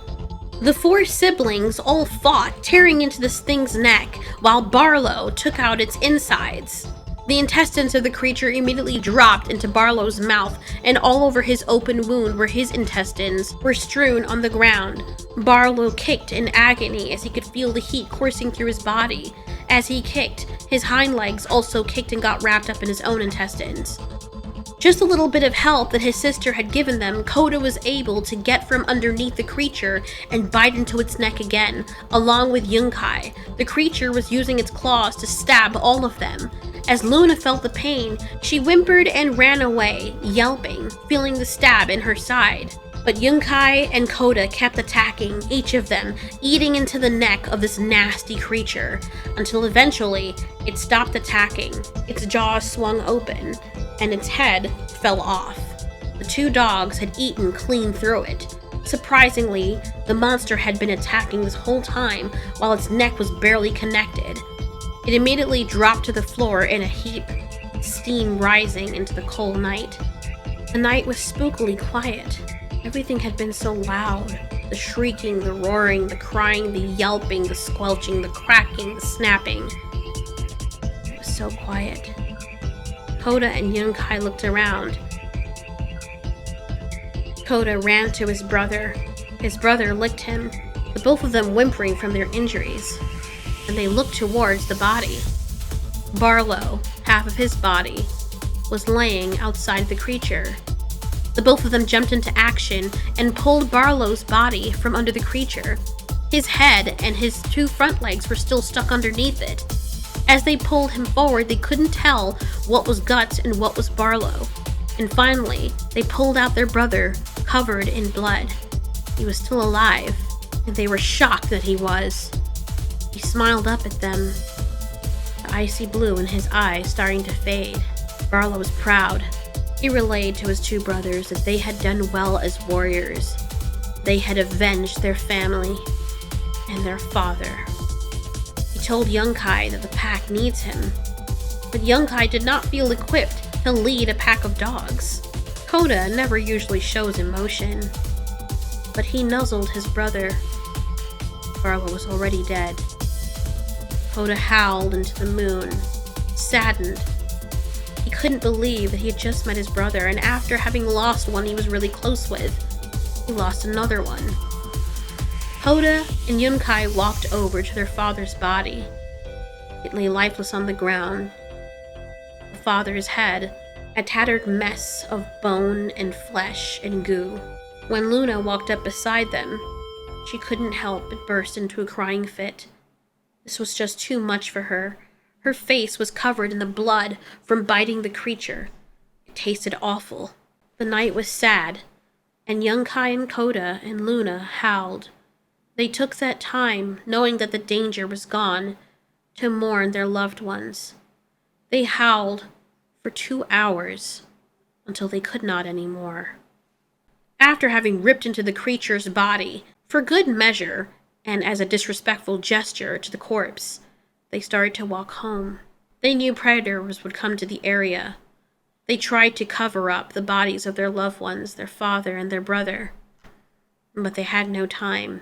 The four siblings all fought, tearing into this thing's neck, while Barlow took out its insides. The intestines of the creature immediately dropped into Barlow's mouth, and all over his open wound where his intestines were strewn on the ground. Barlow kicked in agony as he could feel the heat coursing through his body. As he kicked, his hind legs also kicked and got wrapped up in his own intestines. Just a little bit of help that his sister had given them, Koda was able to get from underneath the creature and bite into its neck again, along with Yunkai. The creature was using its claws to stab all of them. As Luna felt the pain, she whimpered and ran away, yelping, feeling the stab in her side. But Yunkai and Koda kept attacking, each of them eating into the neck of this nasty creature, until eventually it stopped attacking. Its jaws swung open, and its head fell off. The two dogs had eaten clean through it. Surprisingly, the monster had been attacking this whole time while its neck was barely connected. It immediately dropped to the floor in a heap, steam rising into the cold night. The night was spookily quiet. Everything had been so loud. The shrieking, the roaring, the crying, the yelping, the squelching, the cracking, the snapping. It was so quiet. Koda and Yunkai looked around. Koda ran to his brother. His brother licked him, the both of them whimpering from their injuries. And they looked towards the body. Barlow, half of his body, was laying outside the creature. The both of them jumped into action and pulled Barlow's body from under the creature. His head and his 2 front legs were still stuck underneath it. As they pulled him forward, they couldn't tell what was guts and what was Barlow. And finally, they pulled out their brother, covered in blood. He was still alive, and they were shocked that he was. He smiled up at them, the icy blue in his eyes starting to fade. Barlow was proud. He relayed to his 2 brothers that they had done well as warriors. They had avenged their family and their father. He told Yunkai that the pack needs him, but Yunkai did not feel equipped to lead a pack of dogs. Koda never usually shows emotion, but he nuzzled his brother. Barlow was already dead. Koda howled into the moon, saddened. He couldn't believe that he had just met his brother, and after having lost one he was really close with, he lost another one. Koda and Yunkai walked over to their father's body. It lay lifeless on the ground. The father's head, a tattered mess of bone and flesh and goo. When Luna walked up beside them, she couldn't help but burst into a crying fit. This was just too much for her. Her face was covered in the blood from biting the creature. It tasted awful. The night was sad, and Yunkai and Koda and Luna howled. They took that time, knowing that the danger was gone, to mourn their loved ones. They howled for 2 hours, until they could not anymore. After having ripped into the creature's body, for good measure, and as a disrespectful gesture to the corpse, they started to walk home. They knew predators would come to the area. They tried to cover up the bodies of their loved ones, their father and their brother, but they had no time.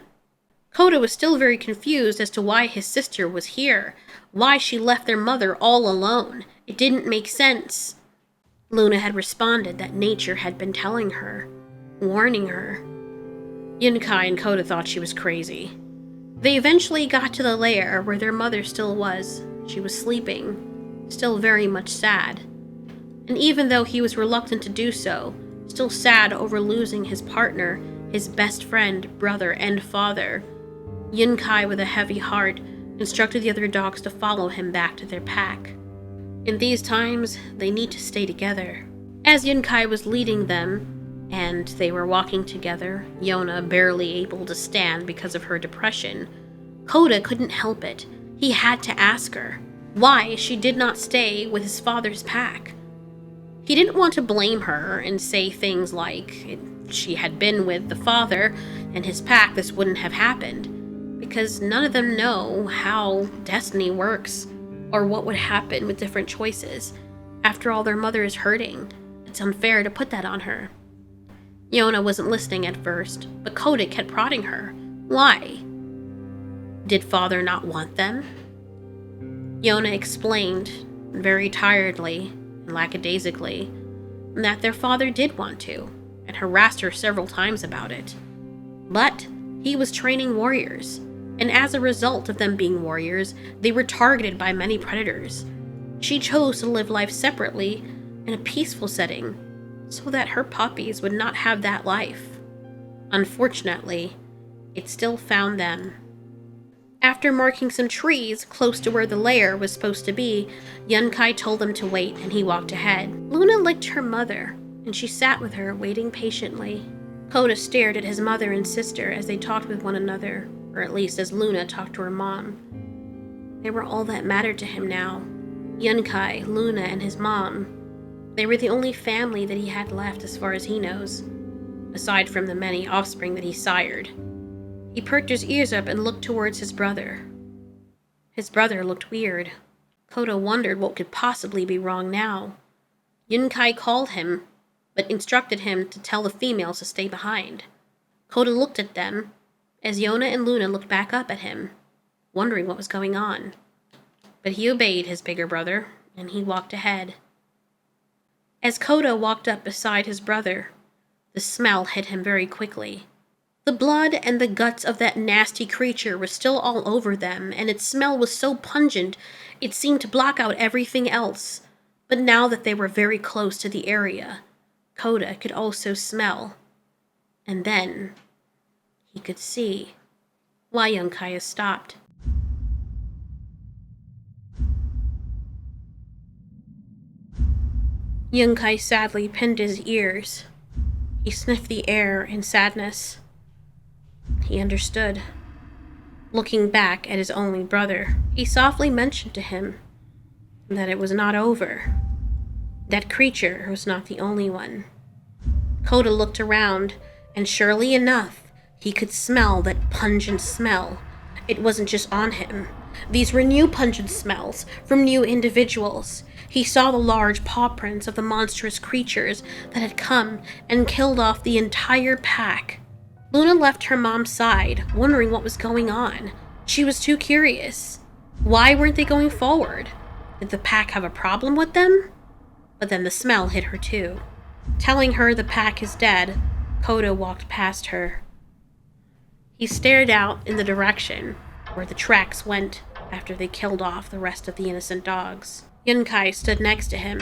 Koda was still very confused as to why his sister was here, why she left their mother all alone. It didn't make sense. Luna had responded that nature had been telling her, warning her. Yunkai and Koda thought she was crazy. They eventually got to the lair where their mother still was. She was sleeping, still very much sad. And even though he was reluctant to do so, still sad over losing his partner, his best friend, brother, and father, Yunkai, with a heavy heart, instructed the other dogs to follow him back to their pack. In these times, they need to stay together. As Yunkai was leading them, and they were walking together, Yona barely able to stand because of her depression, Koda couldn't help it. He had to ask her why she did not stay with his father's pack. He didn't want to blame her and say things like, if she had been with the father and his pack, this wouldn't have happened, because none of them know how destiny works or what would happen with different choices. After all, their mother is hurting. It's unfair to put that on her. Yona wasn't listening at first, but Koda kept prodding her. Why? Did father not want them? Yona explained, very tiredly and lackadaisically, that their father did want to, and harassed her several times about it. But he was training warriors, and as a result of them being warriors, they were targeted by many predators. She chose to live life separately in a peaceful setting, so that her puppies would not have that life. Unfortunately, it still found them. After marking some trees close to where the lair was supposed to be, Yunkai told them to wait, and he walked ahead. Luna licked her mother, and she sat with her, waiting patiently. Koda stared at his mother and sister as they talked with one another, or at least as Luna talked to her mom. They were all that mattered to him now. Yunkai, Luna, and his mom. They were the only family that he had left as far as he knows. aside from the many offspring that he sired. He perked his ears up and looked towards his brother. His brother looked weird. Koda wondered what could possibly be wrong now. Yunkai called him, but instructed him to tell the females to stay behind. Koda looked at them, as Yona and Luna looked back up at him, wondering what was going on. But he obeyed his bigger brother, and he walked ahead. As Koda walked up beside his brother, the smell hit him very quickly. The blood and the guts of that nasty creature were still all over them, and its smell was so pungent it seemed to block out everything else. But now that they were very close to the area, Koda could also smell. And then he could see why Yunkai stopped. Yunkai sadly pinned his ears. He sniffed the air in sadness. He understood. Looking back at his only brother, he softly mentioned to him that it was not over. That creature was not the only one. Koda looked around, and surely enough, he could smell that pungent smell. It wasn't just on him. These were new pungent smells from new individuals. He saw the large paw prints of the monstrous creatures that had come and killed off the entire pack. Luna left her mom's side, wondering what was going on. She was too curious. Why weren't they going forward? Did the pack have a problem with them? But then the smell hit her too. Telling her the pack is dead, Koda walked past her. He stared out in the direction where the tracks went after they killed off the rest of the innocent dogs. Yunkai stood next to him,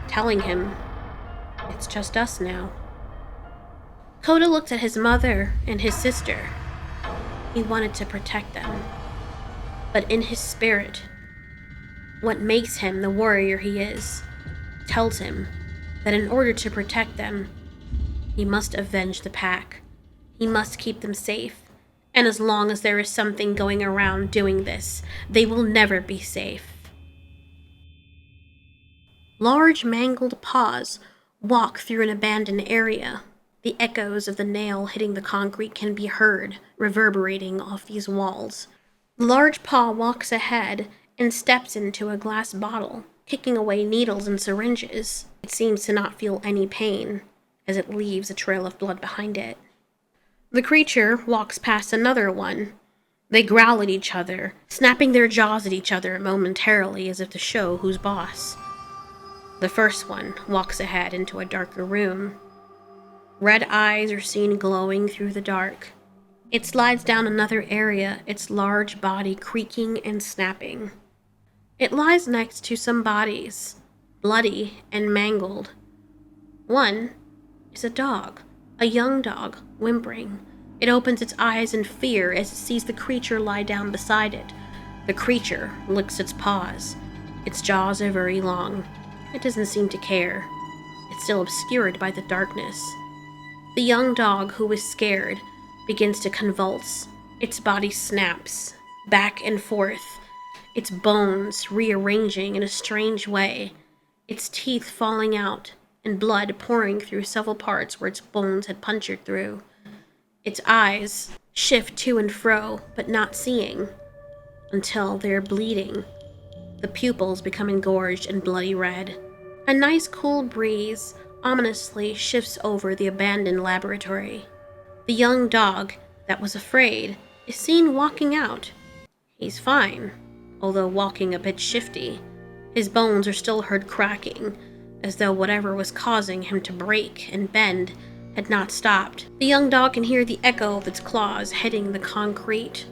telling him, "It's just us now." Koda looked at his mother and his sister. He wanted to protect them. But in his spirit, what makes him the warrior he is, tells him that in order to protect them, he must avenge the pack. He must keep them safe. And as long as there is something going around doing this, they will never be safe. Large mangled paws walk through an abandoned area. The echoes of the nail hitting the concrete can be heard, reverberating off these walls. The large paw walks ahead and steps into a glass bottle, kicking away needles and syringes. It seems to not feel any pain, as it leaves a trail of blood behind it. The creature walks past another one. They growl at each other, snapping their jaws at each other momentarily as if to show who's boss. The first one walks ahead into a darker room. Red eyes are seen glowing through the dark. It slides down another area, its large body creaking and snapping. It lies next to some bodies, bloody and mangled. One is a dog, a young dog, whimpering. It opens its eyes in fear as it sees the creature lie down beside it. The creature licks its paws. Its jaws are very long. It doesn't seem to care. It's still obscured by the darkness. The young dog, who is scared, begins to convulse. Its body snaps, back and forth, its bones rearranging in a strange way, its teeth falling out, and blood pouring through several parts where its bones had punctured through. Its eyes shift to and fro, but not seeing, until they are bleeding, the pupils become engorged and bloody red. A nice cool breeze ominously shifts over the abandoned laboratory. The young dog that was afraid is seen walking out. He's fine, although walking a bit shifty. His bones are still heard cracking, as though whatever was causing him to break and bend had not stopped. The young dog can hear the echo of its claws hitting the concrete.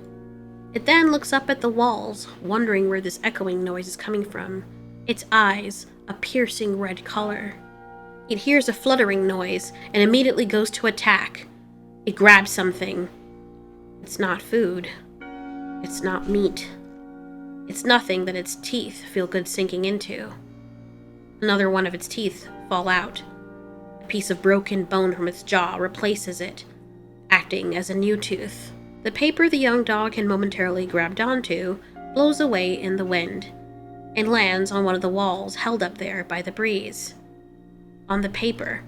It then looks up at the walls, wondering where this echoing noise is coming from. Its eyes a piercing red color. It hears a fluttering noise and immediately goes to attack. It grabs something. It's not food. It's not meat. It's nothing that its teeth feel good sinking into. Another one of its teeth fall out. A piece of broken bone from its jaw replaces it, acting as a new tooth. The paper the young dog had momentarily grabbed onto blows away in the wind and lands on one of the walls held up there by the breeze. On the paper,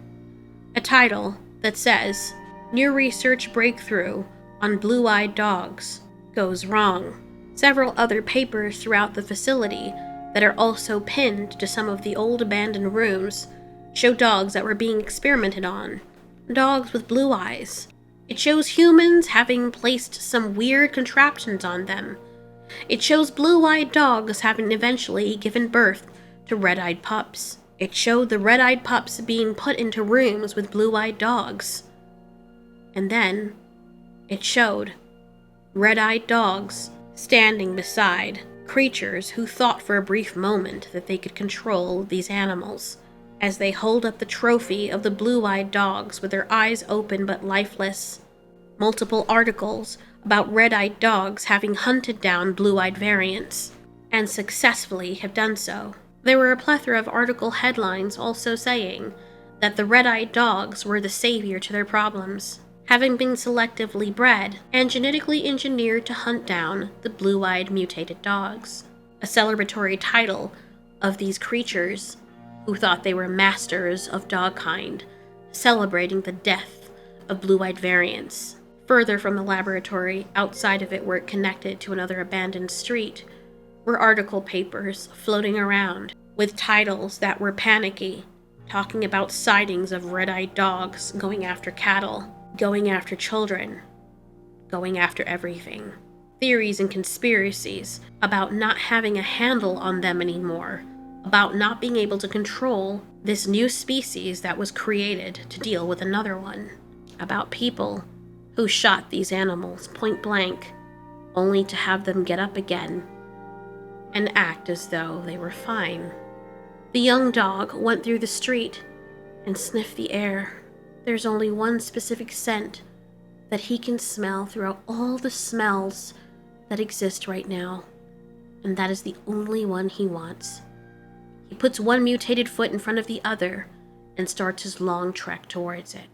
a title that says, "New research breakthrough on blue-eyed dogs goes wrong." Several other papers throughout the facility that are also pinned to some of the old abandoned rooms show dogs that were being experimented on. Dogs with blue eyes. It shows humans having placed some weird contraptions on them. It shows blue-eyed dogs having eventually given birth to red-eyed pups. It showed the red-eyed pups being put into rooms with blue-eyed dogs. And then it showed red-eyed dogs standing beside creatures who thought for a brief moment that they could control these animals, as they hold up the trophy of the blue-eyed dogs with their eyes open but lifeless. Multiple articles about red-eyed dogs having hunted down blue-eyed variants, and successfully have done so. There were a plethora of article headlines also saying that the red-eyed dogs were the savior to their problems, having been selectively bred and genetically engineered to hunt down the blue-eyed mutated dogs. A celebratory title of these creatures who thought they were masters of dogkind, celebrating the death of blue-eyed variants. Further from the laboratory, outside of it where it connected to another abandoned street, were article papers floating around with titles that were panicky, talking about sightings of red-eyed dogs going after cattle, going after children, going after everything. Theories and conspiracies about not having a handle on them anymore, about not being able to control this new species that was created to deal with another one, about people who shot these animals point blank, only to have them get up again and act as though they were fine. The young dog went through the street and sniffed the air. There's only one specific scent that he can smell throughout all the smells that exist right now, and that is the only one he wants. He puts one mutated foot in front of the other and starts his long trek towards it.